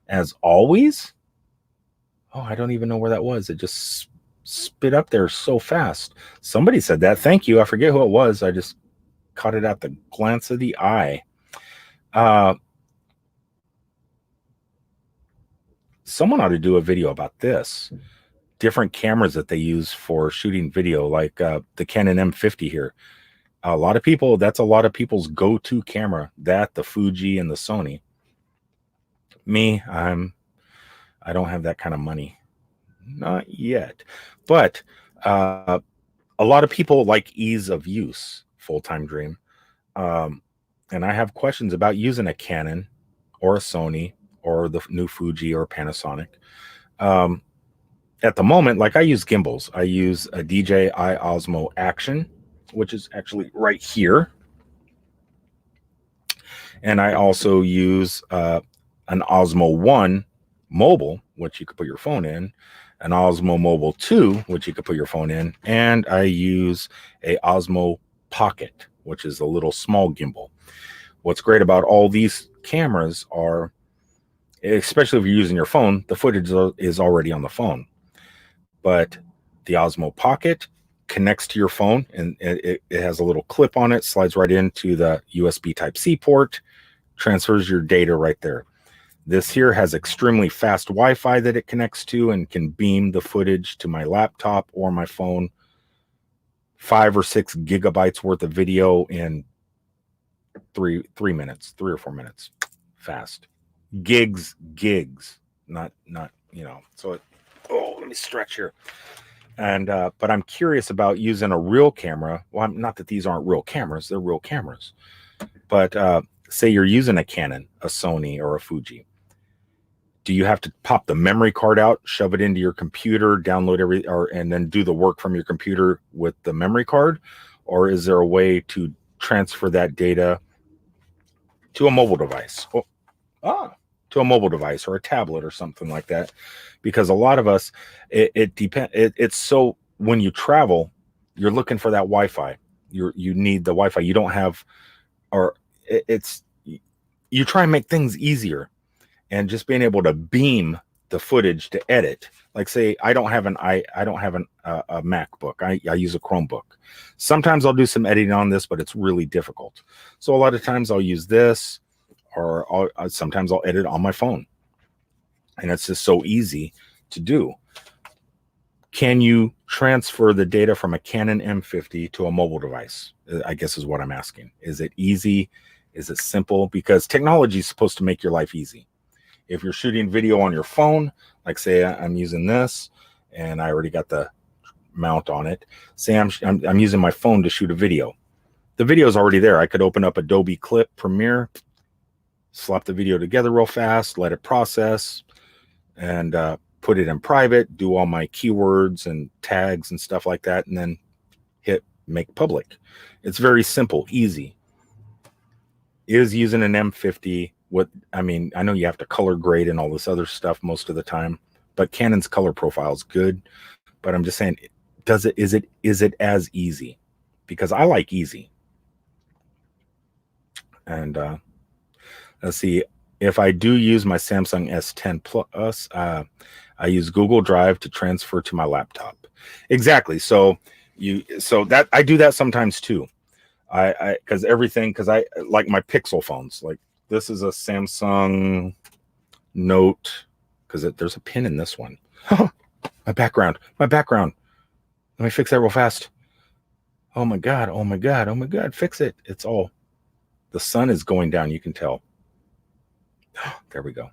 As always? Oh, I don't even know where that was. It just spit up there so fast. Somebody said that. Thank you. I forget who it was. I just caught it at the glance of the eye. Someone ought to do a video about this. Different cameras that they use for shooting video, like the Canon M50 here. A lot of people, that's a lot of people's go-to camera, that, the Fuji and the Sony. Me, I don't have that kind of money. Not yet. But a lot of people like ease of use, full-time dream. And I have questions about using a Canon or a Sony or the new Fuji or Panasonic. At the moment, like I use gimbals. I use a DJI Osmo Action, which is actually right here. And I also use an Osmo One mobile, which you could put your phone in, an Osmo Mobile 2, which you could put your phone in, and I use a Osmo Pocket, which is a little small gimbal. What's great about all these cameras are, especially if you're using your phone, the footage is already on the phone. But the Osmo Pocket connects to your phone, and it has a little clip on it, slides right into the USB Type-C port, transfers your data right there. This here has extremely fast Wi-Fi that it connects to and can beam the footage to my laptop or my phone. 5 or 6 gigabytes worth of video in 3 minutes, 3 or 4 minutes. Fast. Gigs, not, so let me stretch here. And, but I'm curious about using a real camera. Well, not that these aren't real cameras, they're real cameras. But say you're using a Canon, a Sony, or a Fuji. Do you have to pop the memory card out, shove it into your computer, download and then do the work from your computer with the memory card? Or is there a way to transfer that data to a mobile device? To a mobile device or a tablet or something like that? Because a lot of us, it depends. It's so when you travel, you're looking for that Wi-Fi. You need the Wi-Fi. You don't have, or you try and make things easier. And just being able to beam the footage to edit, like say I don't have a MacBook. I use a Chromebook. Sometimes I'll do some editing on this, but it's really difficult. So a lot of times I'll use this, or sometimes I'll edit on my phone, and it's just so easy to do. Can you transfer the data from a Canon M50 to a mobile device? I guess is what I'm asking. Is it easy? Is it simple? Because technology is supposed to make your life easy. If you're shooting video on your phone, like say I'm using this and I already got the mount on it. Say I'm using my phone to shoot a video. The video is already there. I could open up Adobe Clip Premiere, slap the video together real fast, let it process, and put it in private, do all my keywords and tags and stuff like that, and then hit make public. It's very simple, easy. Is using an M50 I know you have to color grade and all this other stuff most of the time, but Canon's color profile is good. But I'm just saying, is it as easy? Because I like easy. And let's see, if I do use my Samsung S10 Plus, I use Google Drive to transfer to my laptop. Exactly. So that I do that sometimes too. Because I like my Pixel phones. Like this is a Samsung Note, because there's a pin in this one. My background. Let me fix that real fast. Oh my God. Fix it. It's all, the sun is going down. You can tell. There we go.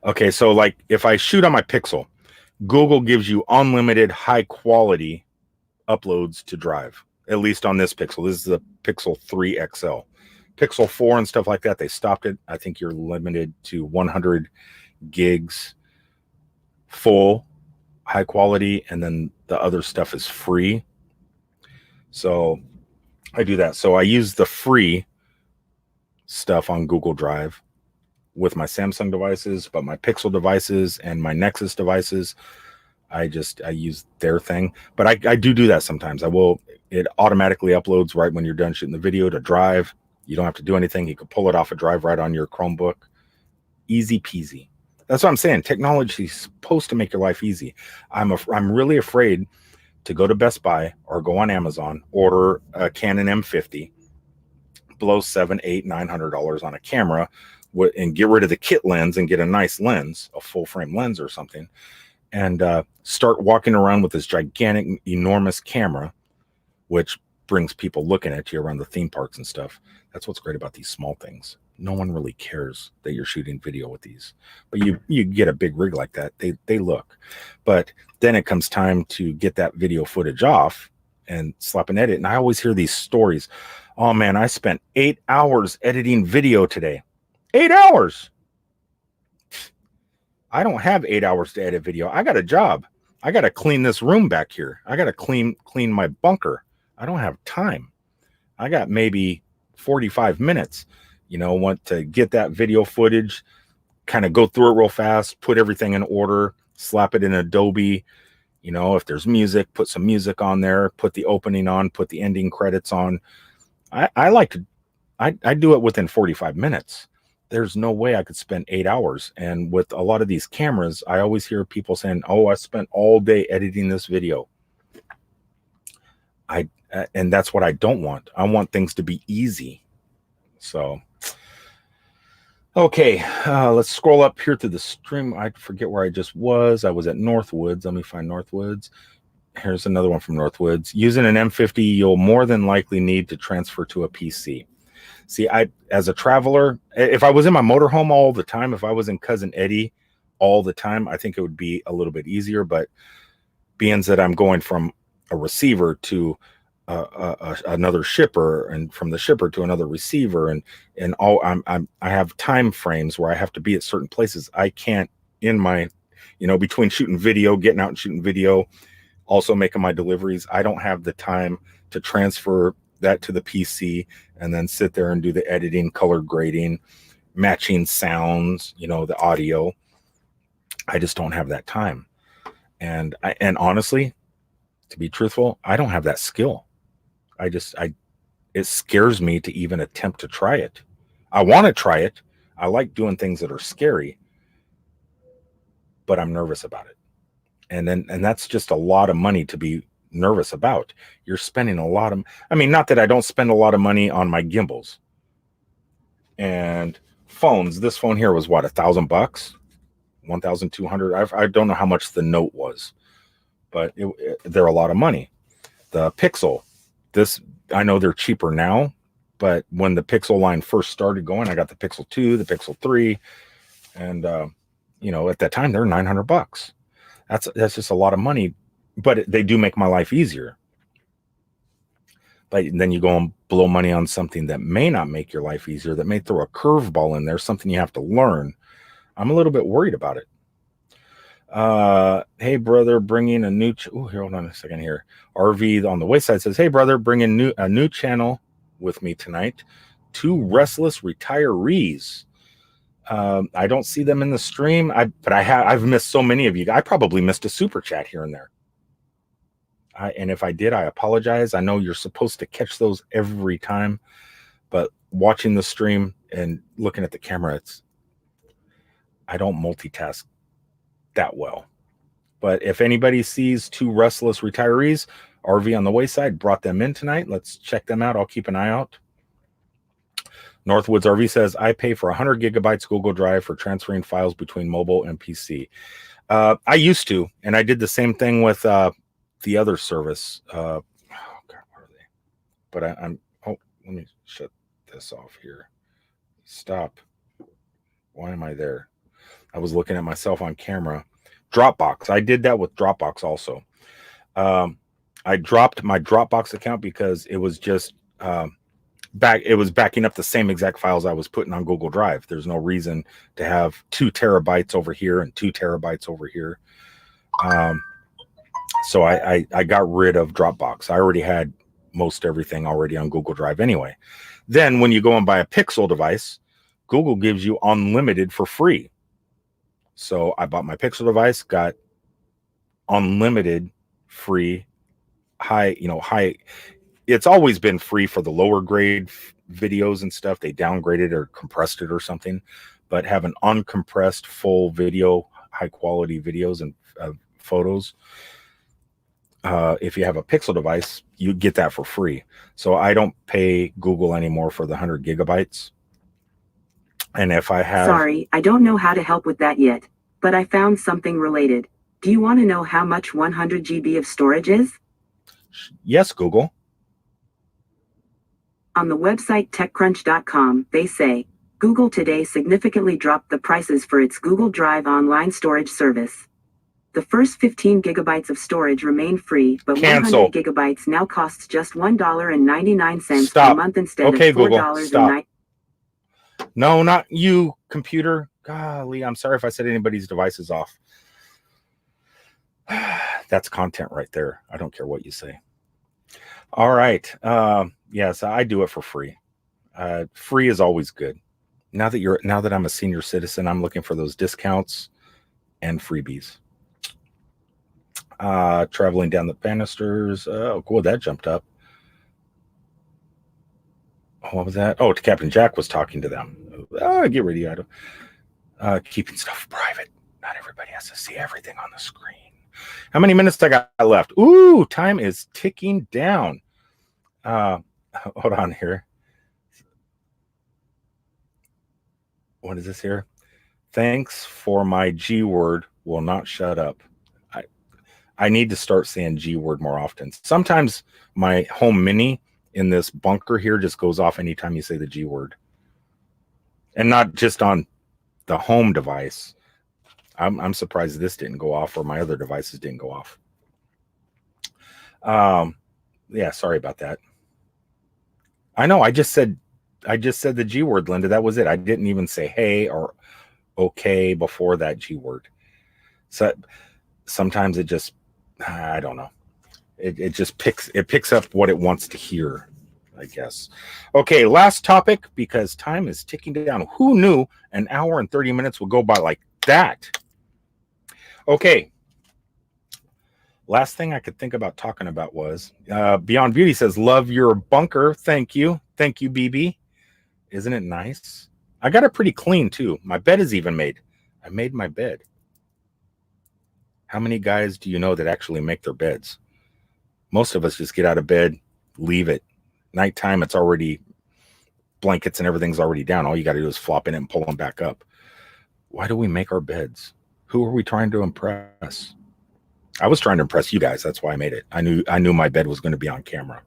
Okay. So like if I shoot on my Pixel, Google gives you unlimited high quality uploads to Drive. At least on this Pixel. This is the Pixel 3 XL. Pixel 4 and stuff like that, they stopped it. I think you're limited to 100 gigs full high quality, and then the other stuff is free. So I do that. So I use the free stuff on Google Drive with my Samsung devices, but my Pixel devices and my Nexus devices, I use their thing. But I do that sometimes. It automatically uploads right when you're done shooting the video to Drive. You don't have to do anything. You can pull it off a Drive right on your Chromebook. Easy peasy. That's what I'm saying. Technology is supposed to make your life easy. I'm really afraid to go to Best Buy or go on Amazon, order a Canon M50, blow $700, $800, $900 on a camera, and get rid of the kit lens and get a nice lens, a full frame lens or something, and start walking around with this gigantic, enormous camera, which brings people looking at you around the theme parks and stuff. That's what's great about these small things. No one really cares that you're shooting video with these, but you get a big rig like that, they look. But then it comes time to get that video footage off and slap an edit. And I always hear these stories. Oh man, I spent 8 hours editing video today. 8 hours. I don't have 8 hours to edit video. I got a job. I got to clean this room back here. I got to clean my bunker. I don't have time. I got maybe 45 minutes, want to get that video footage, kind of go through it real fast, put everything in order, slap it in Adobe. You know, if there's music, put some music on there, put the opening on, put the ending credits on. I like to, I do it within 45 minutes. There's no way I could spend 8 hours. And with a lot of these cameras, I always hear people saying, oh, I spent all day editing this video. And that's what I don't want. I want things to be easy. So, okay, let's scroll up here to the stream. I forget where I just was. I was at Northwoods. Let me find Northwoods. Here's another one from Northwoods. Using an M50, you'll more than likely need to transfer to a PC. See, as a traveler, if I was in my motorhome all the time, if I was in Cousin Eddie all the time, I think it would be a little bit easier. But being that I'm going from a receiver to another shipper, and from the shipper to another receiver, and all, I have time frames where I have to be at certain places. I can't, in my, between shooting video, getting out and shooting video, also making my deliveries, I don't have the time to transfer that to the PC and then sit there and do the editing, color grading, matching sounds, the audio. I just don't have that time. And honestly, to be truthful, I don't have that skill. It scares me to even attempt to try it. I want to try it. I like doing things that are scary, but I'm nervous about it. And that's just a lot of money to be nervous about. You're spending a lot of, not that I don't spend a lot of money on my gimbals and phones. This phone here was what, $1,000, 1,200. I don't know how much the Note was, but they're a lot of money. The Pixel, I know they're cheaper now, but when the Pixel line first started going, I got the Pixel 2, the Pixel 3, and at that time they're $900. That's just a lot of money, but they do make my life easier. But then you go and blow money on something that may not make your life easier, that may throw a curveball in there, something you have to learn. I'm a little bit worried about it. Hey brother, bringing a new here, hold on a second here. RV on the wayside says, hey brother, bringing a new channel with me tonight. 2 restless retirees. I don't see them in the stream, but I've missed so many of you. I probably missed a super chat here and there. And if I did, I apologize. I know you're supposed to catch those every time, but watching the stream and looking at the camera, I don't multitask that well. But if anybody sees 2 restless retirees, RV on the wayside, brought them in tonight. Let's check them out. I'll keep an eye out. Northwoods RV says, I pay for 100 gigabytes Google Drive for transferring files between mobile and PC. I used to, and I did the same thing with the other service. Oh God, where are they? But let me shut this off here. Stop. Why am I there? I was looking at myself on camera. Dropbox. I did that with Dropbox also. I dropped my Dropbox account because it was just it was backing up the same exact files I was putting on Google Drive. There's no reason to have 2 terabytes over here and 2 terabytes over here. So I got rid of Dropbox. I already had most everything already on Google Drive anyway. Then when you go and buy a Pixel device, Google gives you unlimited for free. So I bought my Pixel device, got unlimited free, high. It's always been free for the lower grade videos and stuff. They downgraded or compressed it or something, but have an uncompressed full video, high quality videos and photos. If you have a Pixel device, you get that for free. So I don't pay Google anymore for the 100 gigabytes. And if I have... Sorry, I don't know how to help with that yet, but I found something related. Do you want to know how much 100 GB of storage is? Yes, Google. On the website TechCrunch.com, they say, Google today significantly dropped the prices for its Google Drive online storage service. The first 15 gigabytes of storage remain free, but Cancel. 100 gigabytes now costs just $1.99 Stop. per month instead Okay, of Google, $4.99. stop. No, not you, computer. Golly, I'm sorry if I said anybody's device is off. That's content right there. I don't care what you say. All right. Yes, I do it for free. Free is always good. Now that I'm a senior citizen, I'm looking for those discounts and freebies. Traveling down the banisters. Oh, cool. That jumped up. What was that? Oh, Captain Jack was talking to them. Get rid of you. Keeping stuff private. Not everybody has to see everything on the screen. How many minutes I got left? Ooh, time is ticking down. Hold on here. What is this here? Thanks for my G word. Will not shut up. I need to start saying G word more often. Sometimes my home mini in this bunker here just goes off anytime you say the G word. And not just on the home device. I'm surprised this didn't go off or my other devices didn't go off. Yeah, sorry about that. I know I just said the G word, Linda. That was it. I didn't even say hey or okay before that G word. So sometimes it just, I don't know. It just picks up what it wants to hear, I guess. Okay, last topic, because time is ticking down. Who knew an hour and 30 minutes would go by like that? Okay. Last thing I could think about talking about was Beyond Beauty says, love your bunker. Thank you. Thank you, BB. Isn't it nice? I got it pretty clean too. My bed is even made. I made my bed. How many guys do you know that actually make their beds? Most of us just get out of bed, leave it. Nighttime, it's already blankets and everything's already down. All you got to do is flop in it and pull them back up. Why do we make our beds? Who are we trying to impress? I was trying to impress you guys. That's why I made it. I knew my bed was going to be on camera.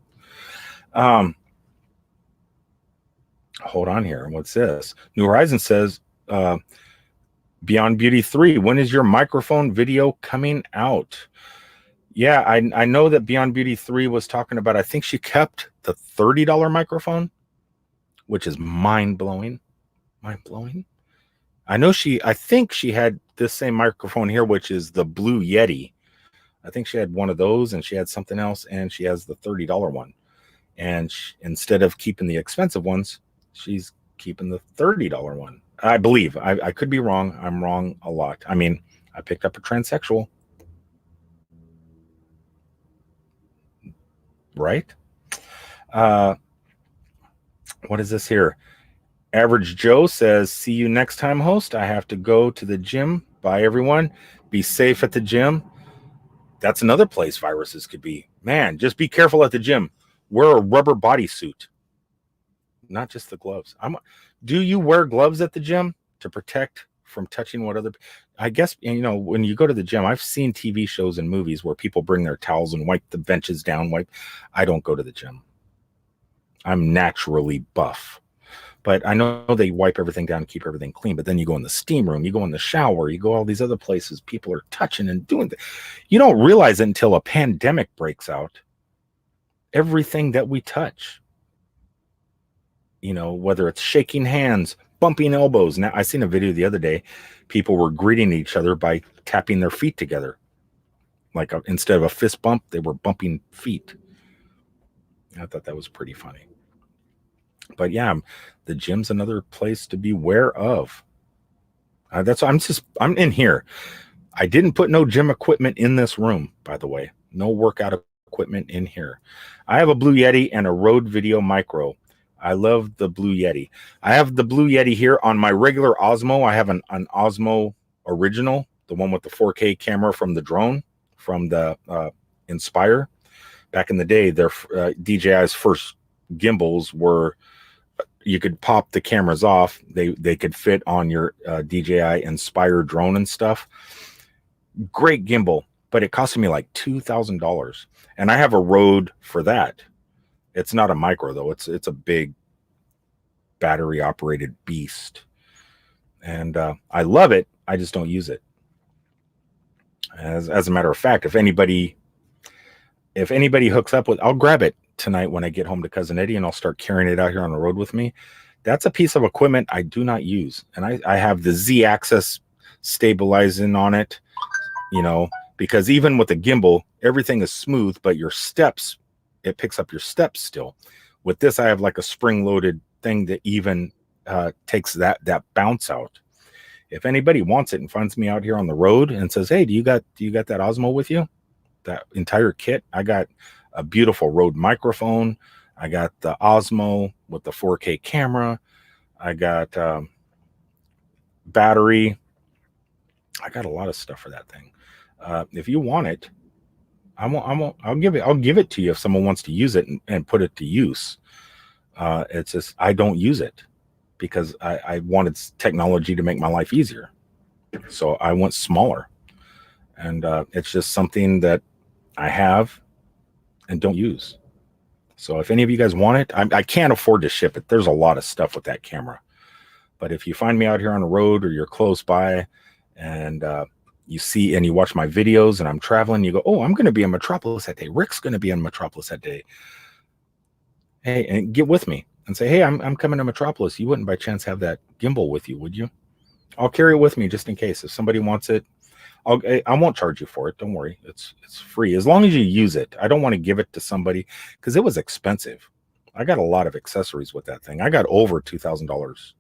Hold on here. What's this? New Horizon says, Beyond Beauty 3, when is your microphone video coming out? Yeah, I know that Beyond Beauty 3 was talking about, I think she kept the $30 microphone, which is mind-blowing. Mind-blowing. I think she had this same microphone here, which is the Blue Yeti. I think she had one of those and she had something else, and she has the $30 one. And instead of keeping the expensive ones, she's keeping the $30 one. I believe. I could be wrong. I'm wrong a lot. I mean, I picked up a transsexual. Right? What is this here? Average Joe says, see you next time, host. I have to go to the gym. Bye, everyone. Be safe at the gym. That's another place viruses could be. Man, just be careful at the gym. Wear a rubber bodysuit. Not just the gloves. Do you wear gloves at the gym to protect from touching what other? I guess, when you go to the gym, I've seen TV shows and movies where people bring their towels and wipe the benches down. I don't go to the gym. I'm naturally buff. But I know they wipe everything down and keep everything clean. But then you go in the steam room, you go in the shower, you go all these other places. People are touching and doing things. You don't realize it until a pandemic breaks out. Everything that we touch, whether it's shaking hands, bumping elbows. Now, I seen a video the other day. People were greeting each other by tapping their feet together. Like instead of a fist bump, they were bumping feet. I thought that was pretty funny. But yeah, the gym's another place to be aware of. I'm in here. I didn't put no gym equipment in this room, by the way. No workout equipment in here. I have a Blue Yeti and a Rode Video Micro. I love the Blue Yeti. I have the Blue Yeti here on my regular Osmo. I have an Osmo original, the one with the 4K camera from the drone, from the Inspire. Back in the day, their DJI's first gimbals were, you could pop the cameras off. They could fit on your DJI Inspire drone and stuff. Great gimbal, but it costed me like $2,000. And I have a Rode for that. It's not a micro though. It's a big battery operated beast. And I love it. I just don't use it. As a matter of fact, if anybody hooks up with, I'll grab it tonight when I get home to Cousin Eddie, and I'll start carrying it out here on the road with me. That's a piece of equipment I do not use. And I have the Z-axis stabilizing on it, because even with the gimbal, everything is smooth, but your steps, it picks up your steps still. With this, I have like a spring-loaded thing that even takes that bounce out. If anybody wants it and finds me out here on the road and says, hey, do you got that Osmo with you? That entire kit? I got a beautiful Rode microphone. I got the Osmo with the 4K camera. I got battery. I got a lot of stuff for that thing. If you want it, I'll give it to you if someone wants to use it and put it to use. It's just I don't use it because I wanted technology to make my life easier. So I went smaller, and it's just something that I have and don't use. So if any of you guys want it, I can't afford to ship it. There's a lot of stuff with that camera. But if you find me out here on the road or you're close by and you see and you watch my videos and I'm traveling, you go, oh, I'm going to be in Metropolis that day. Rick's going to be in Metropolis that day. Hey, and get with me and say, hey, I'm coming to Metropolis. You wouldn't by chance have that gimbal with you, would you? I'll carry it with me just in case. If somebody wants it, I won't charge you for it. Don't worry. It's free as long as you use it. I don't want to give it to somebody because it was expensive. I got a lot of accessories with that thing. I got over $2,000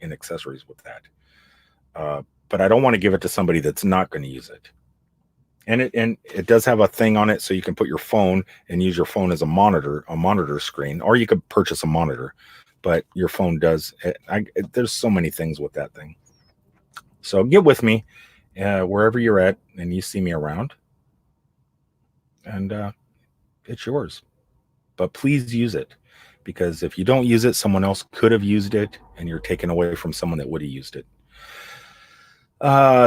in accessories with that. But I don't want to give it to somebody that's not going to use it. And it does have a thing on it so you can put your phone and use your phone as a monitor screen, or you could purchase a monitor, but your phone does. There's so many things with that thing. So get with me wherever you're at and you see me around, and it's yours. But please use it, because if you don't use it, someone else could have used it, and you're taken away from someone that would have used it.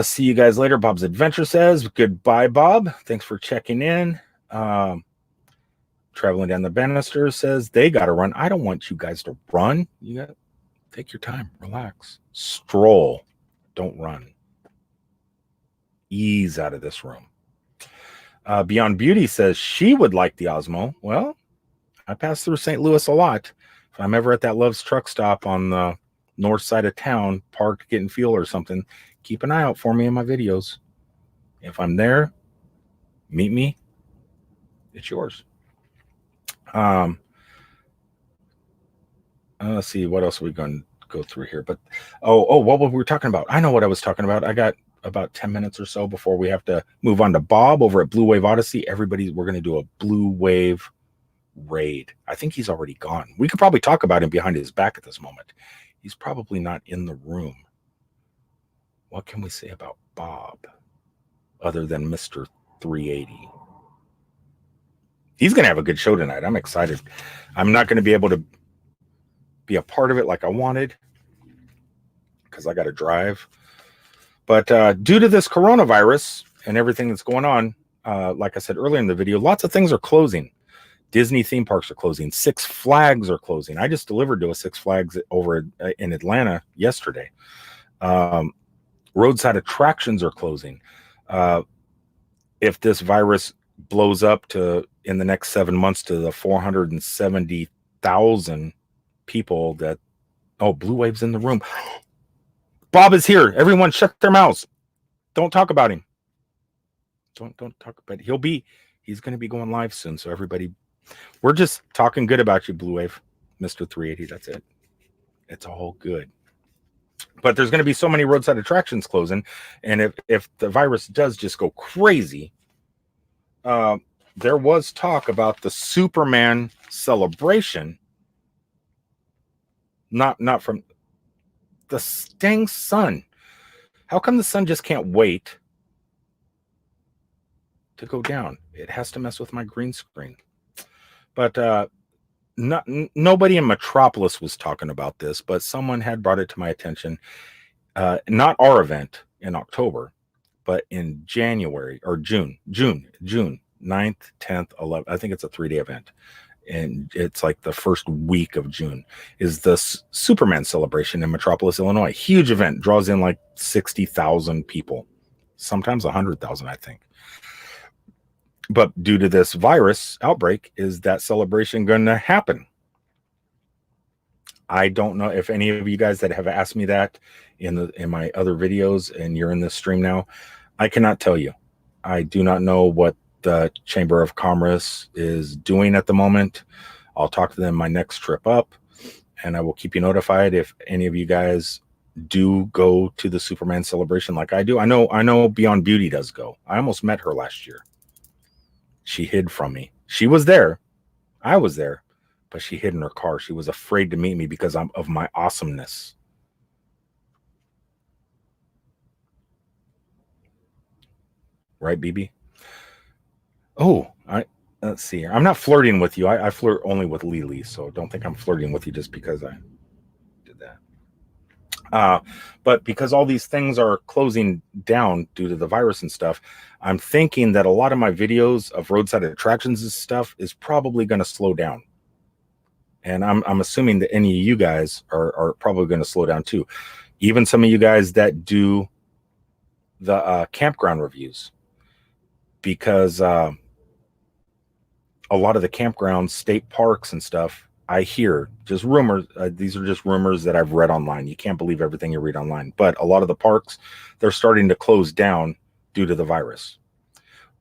See you guys later. Bob's Adventure says goodbye, Bob. Thanks for checking in. Traveling down the banister says they got to run. I don't want you guys to run. You got to take your time, relax, stroll, don't run. Ease out of this room. Beyond Beauty says she would like the Osmo. Well, I pass through St. Louis a lot. If I'm ever at that Love's truck stop on the north side of town, parked getting fuel or something, keep an eye out for me in my videos. If I'm there, meet me. It's yours. Let's see what else we're going to go through here. But what were we talking about? I know what I was talking about. I got about 10 minutes or so before we have to move on to Bob over at Blue Wave Odyssey. We're going to do a Blue Wave raid. I think he's already gone. We could probably talk about him behind his back at this moment. He's probably not in the room. What can we say about Bob other than Mr. 380? He's going to have a good show tonight. I'm excited. I'm not going to be able to be a part of it like I wanted because I got to drive. But due to this coronavirus and everything that's going on, like I said earlier in the video, lots of things are closing. Disney theme parks are closing. Six Flags are closing. I just delivered to a Six Flags over in Atlanta yesterday. Roadside attractions are closing. If this virus blows up to in the next 7 months to the 470,000 people that, Blue Wave's in the room. Bob is here. Everyone shut their mouths. Don't talk about him. Don't talk about it. He's going to be going live soon. So everybody, we're just talking good about you, Blue Wave, Mr. 380. That's it. It's all good. But there's going to be so many roadside attractions closing. And if the virus does just go crazy, there was talk about the Superman celebration. Not from the dang sun. How come the sun just can't wait to go down? It has to mess with my green screen. But nobody in Metropolis was talking about this, but someone had brought it to my attention. Not our event in October, but in January or June 9th, 10th, 11th. I think it's a 3-day event. And it's like the first week of June is the Superman celebration in Metropolis, Illinois. Huge event, draws in like 60,000 people, sometimes 100,000, I think. But due to this virus outbreak, is that celebration going to happen? I don't know if any of you guys that have asked me that in my other videos and you're in this stream now, I cannot tell you. I do not know what the Chamber of Commerce is doing at the moment. I'll talk to them my next trip up and I will keep you notified if any of you guys do go to the Superman celebration like I do. I know Beyond Beauty does go. I almost met her last year. She hid from me. She was there. I was there, but she hid in her car. She was afraid to meet me because of my awesomeness. Right, BB? Oh, let's see here. I'm not flirting with you. I flirt only with Lily, so don't think I'm flirting with you just because I did that. But because all these things are closing down due to the virus and stuff, I'm thinking that a lot of my videos of roadside attractions and stuff is probably going to slow down. And I'm assuming that any of you guys are probably going to slow down too. Even some of you guys that do the campground reviews, because a lot of the campgrounds, state parks and stuff, I hear just rumors. These are just rumors that I've read online. You can't believe everything you read online. But a lot of the parks, they're starting to close down due to the virus,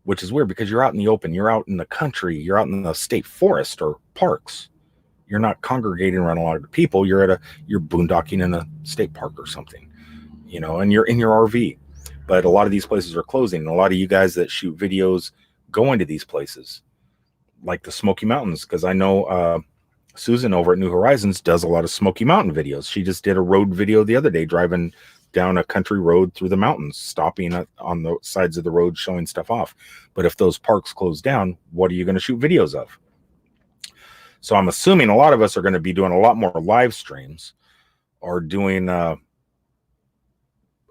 which is weird because you're out in the open. You're out in the country. You're out in the state forest or parks. You're not congregating around a lot of people. You're boondocking in a state park or something, and you're in your RV. But a lot of these places are closing. And a lot of you guys that shoot videos go into these places, like the Smoky Mountains, because I know Susan over at New Horizons does a lot of Smoky Mountain videos. She just did a road video the other day, driving down a country road through the mountains, stopping on the sides of the road, showing stuff off. But if those parks close down, what are you going to shoot videos of? So I'm assuming a lot of us are going to be doing a lot more live streams or doing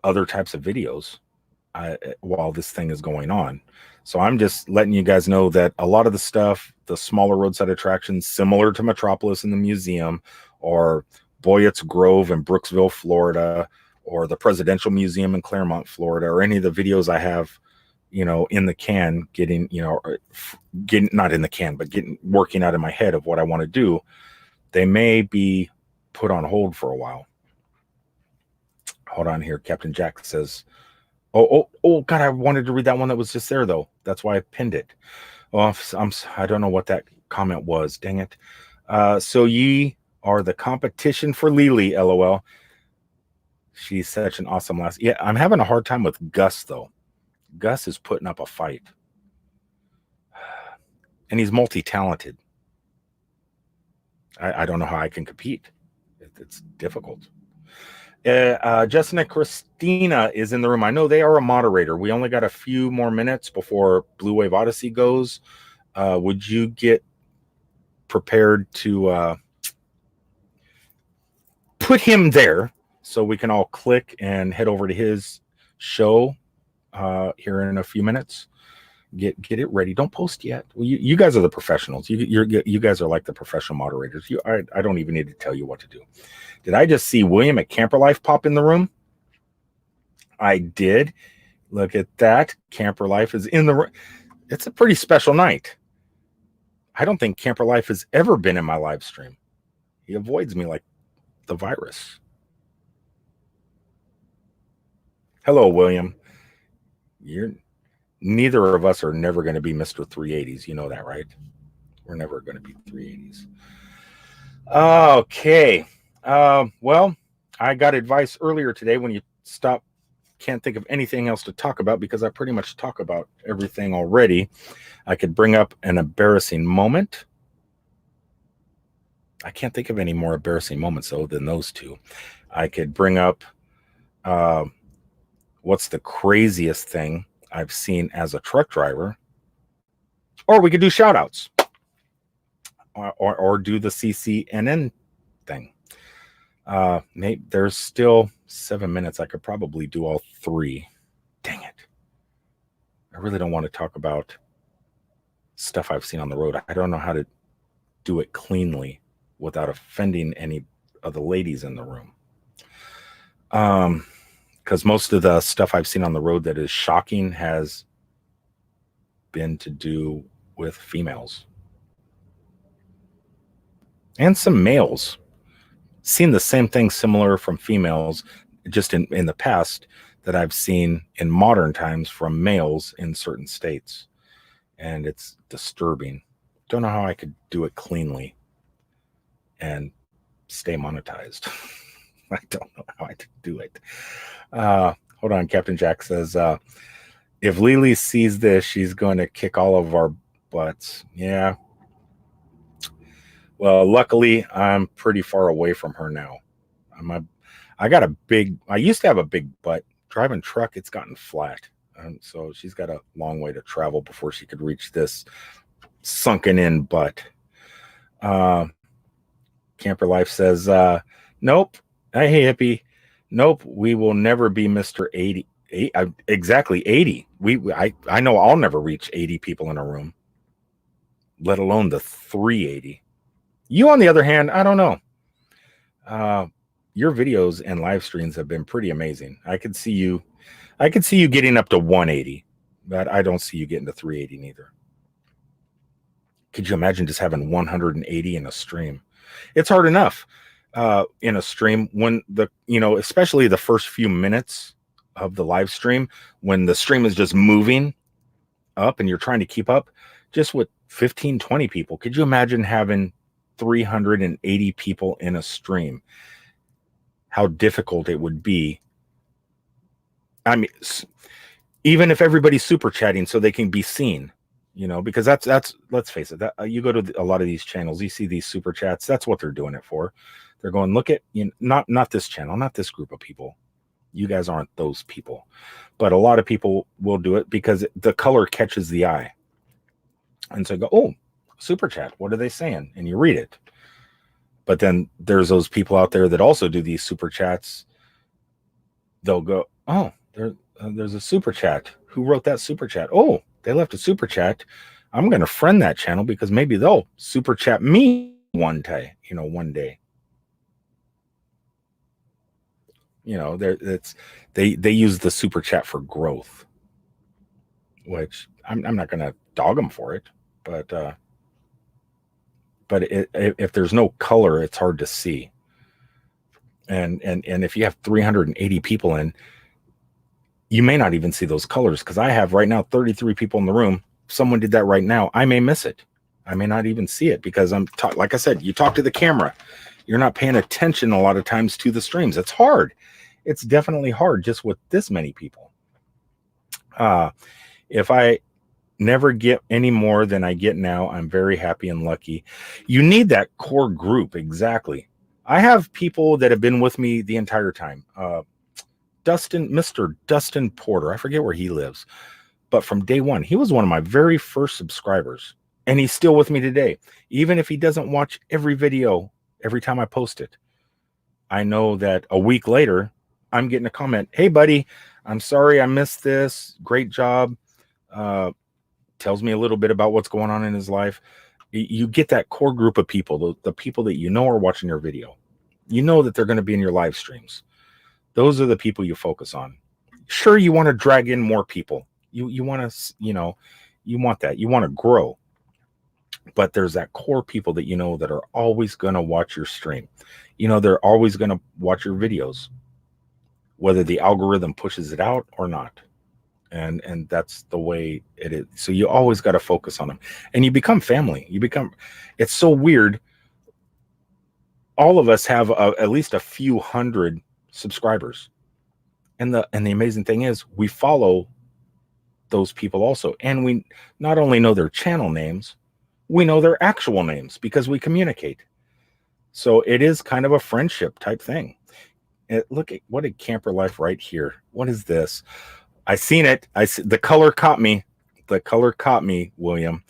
other types of videos while this thing is going on. So I'm just letting you guys know that a lot of the stuff, the smaller roadside attractions, similar to Metropolis and the museum, or Boyette's Grove in Brooksville, Florida, or the Presidential Museum in Claremont, Florida, or any of the videos I have, in the can, getting not in the can, but working out in my head of what I want to do, they may be put on hold for a while. Hold on here. Captain Jack says, oh, God, I wanted to read that one that was just there, though. That's why I pinned it. Well, I don't know what that comment was. Dang it. So ye are the competition for Lily, LOL. She's such an awesome lass. Yeah, I'm having a hard time with Gus, though. Gus is putting up a fight. And he's multi-talented. I don't know how I can compete. It's difficult. Justin and Christina is in the room. I know they are a moderator. We only got a few more minutes before Blue Wave Odyssey goes. Would you get prepared to put him there so we can all click and head over to his show here in a few minutes? Get it ready. Don't post yet. Well, you guys are the professionals. You guys are like the professional moderators. I don't even need to tell you what to do. Did I just see William at Camper Life pop in the room? I did. Look at that. Camper Life is in the room. It's a pretty special night. I don't think Camper Life has ever been in my live stream. He avoids me like the virus. Hello, William. Neither of us are never going to be Mr. 380s. You know that, right? We're never going to be 380s. Okay. Well, I got advice earlier today when you can't think of anything else to talk about because I pretty much talk about everything already. I could bring up an embarrassing moment. I can't think of any more embarrassing moments though than those two. I could bring up what's the craziest thing I've seen as a truck driver, or we could do shout outs or do the CCNN thing. Maybe there's still 7 minutes. I could probably do all three. Dang it. I really don't want to talk about stuff I've seen on the road. I don't know how to do it cleanly without offending any of the ladies in the room. Because most of the stuff I've seen on the road that is shocking has been to do with females and some males. Seen the same thing similar from females just in the past that I've seen in modern times from males in certain states, and it's disturbing. Don't know how I could do it cleanly and stay monetized. I don't know how I do it. Hold on. Captain Jack says, if Lily sees this, she's going to kick all of our butts. Yeah. Well, luckily, I'm pretty far away from her now. I used to have a big butt. Driving truck, it's gotten flat. So she's got a long way to travel before she could reach this sunken in butt. Camper Life says, nope. Hey, hippie. Nope. We will never be Mr. 80. Exactly 80. I know I'll never reach 80 people in a room, let alone the 380. You, on the other hand, I don't know. Your videos and live streams have been pretty amazing. I could see you getting up to 180, but I don't see you getting to 380 neither. Could you imagine just having 180 in a stream? It's hard enough in a stream when especially the first few minutes of the live stream, when the stream is just moving up and you're trying to keep up just with 15, 20 people. Could you imagine having 380 people in a stream? How difficult it would be. I mean, even if everybody's super chatting so they can be seen, because that's let's face it, that you go to a lot of these channels, you see these super chats, that's what they're doing it for. They're going, look at, not this channel, not this group of people. You guys aren't those people. But a lot of people will do it because the color catches the eye. And so go, oh, super chat, what are they saying? And you read it. But then there's those people out there that also do these super chats. They'll go, oh, there's a super chat. Who wrote that super chat? Oh, they left a super chat. I'm going to friend that channel because maybe they'll super chat me one day. They use the super chat for growth, which I'm not going to dog them for it, but if there's no color, it's hard to see. And if you have 380 people in, you may not even see those colors, because I have right now 33 people in the room. If someone did that right now, I may miss it. I may not even see it because like I said, you talk to the camera. You're not paying attention a lot of times to the streams. It's hard. It's definitely hard just with this many people. If I never get any more than I get now, I'm very happy and lucky. You need that core group. Exactly. I have people that have been with me the entire time. Mr. Dustin Porter, I forget where he lives, but from day one, he was one of my very first subscribers, and he's still with me today. Even if he doesn't watch every video every time I post it, I know that a week later, I'm getting a comment. Hey, buddy, I'm sorry I missed this. Great job. Tells me a little bit about what's going on in his life. You get that core group of people, the people that are watching your video. You know that they're going to be in your live streams. Those are the people you focus on. Sure, you want to drag in more people. You want to, you want that. You want to grow. But there's that core people that that are always going to watch your stream. They're always going to watch your videos, whether the algorithm pushes it out or not. And that's the way it is. So you always got to focus on them, and you become family. It's so weird. All of us have at least a few hundred subscribers, and the amazing thing is we follow those people also, and we not only know their channel names, we know their actual names because we communicate. So it is kind of a friendship type thing. Look at what a Camper Life right here. What is this? I seen it. The color caught me. The color caught me, William.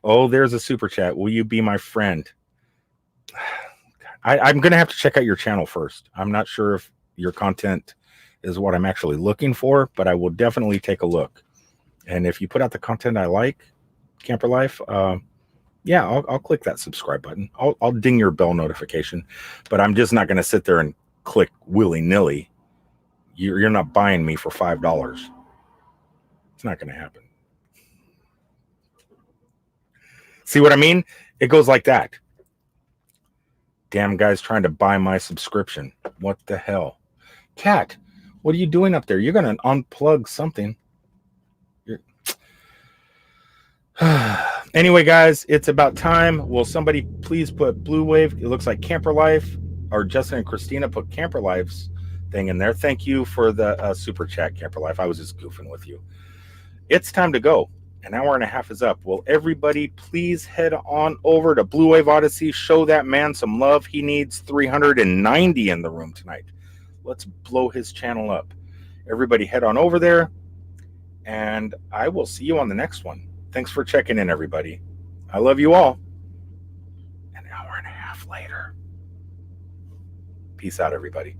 Oh, there's a super chat. Will you be my friend? I'm going to have to check out your channel first. I'm not sure if your content is what I'm actually looking for, but I will definitely take a look. And if you put out the content I like, Camper Life, yeah, I'll click that subscribe button. I'll ding your bell notification, but I'm just not going to sit there and click willy-nilly. You're not buying me for $5. It's not going to happen. See what I mean? It goes like that. Damn guy's trying to buy my subscription. What the hell? Cat, what are you doing up there? You're going to unplug something. Anyway, guys, it's about time. Will somebody please put Blue Wave? It looks like Camper Life. or Justin and Christina put Camper Life's thing in there. Thank you for the super chat, Camper Life. I was just goofing with you. It's time to go. An hour and a half is up. Will everybody please head on over to Blue Wave Odyssey? Show that man some love. He needs 390 in the room tonight. Let's blow his channel up. Everybody head on over there, and I will see you on the next one. Thanks for checking in, everybody. I love you all. An hour and a half later. Peace out, everybody.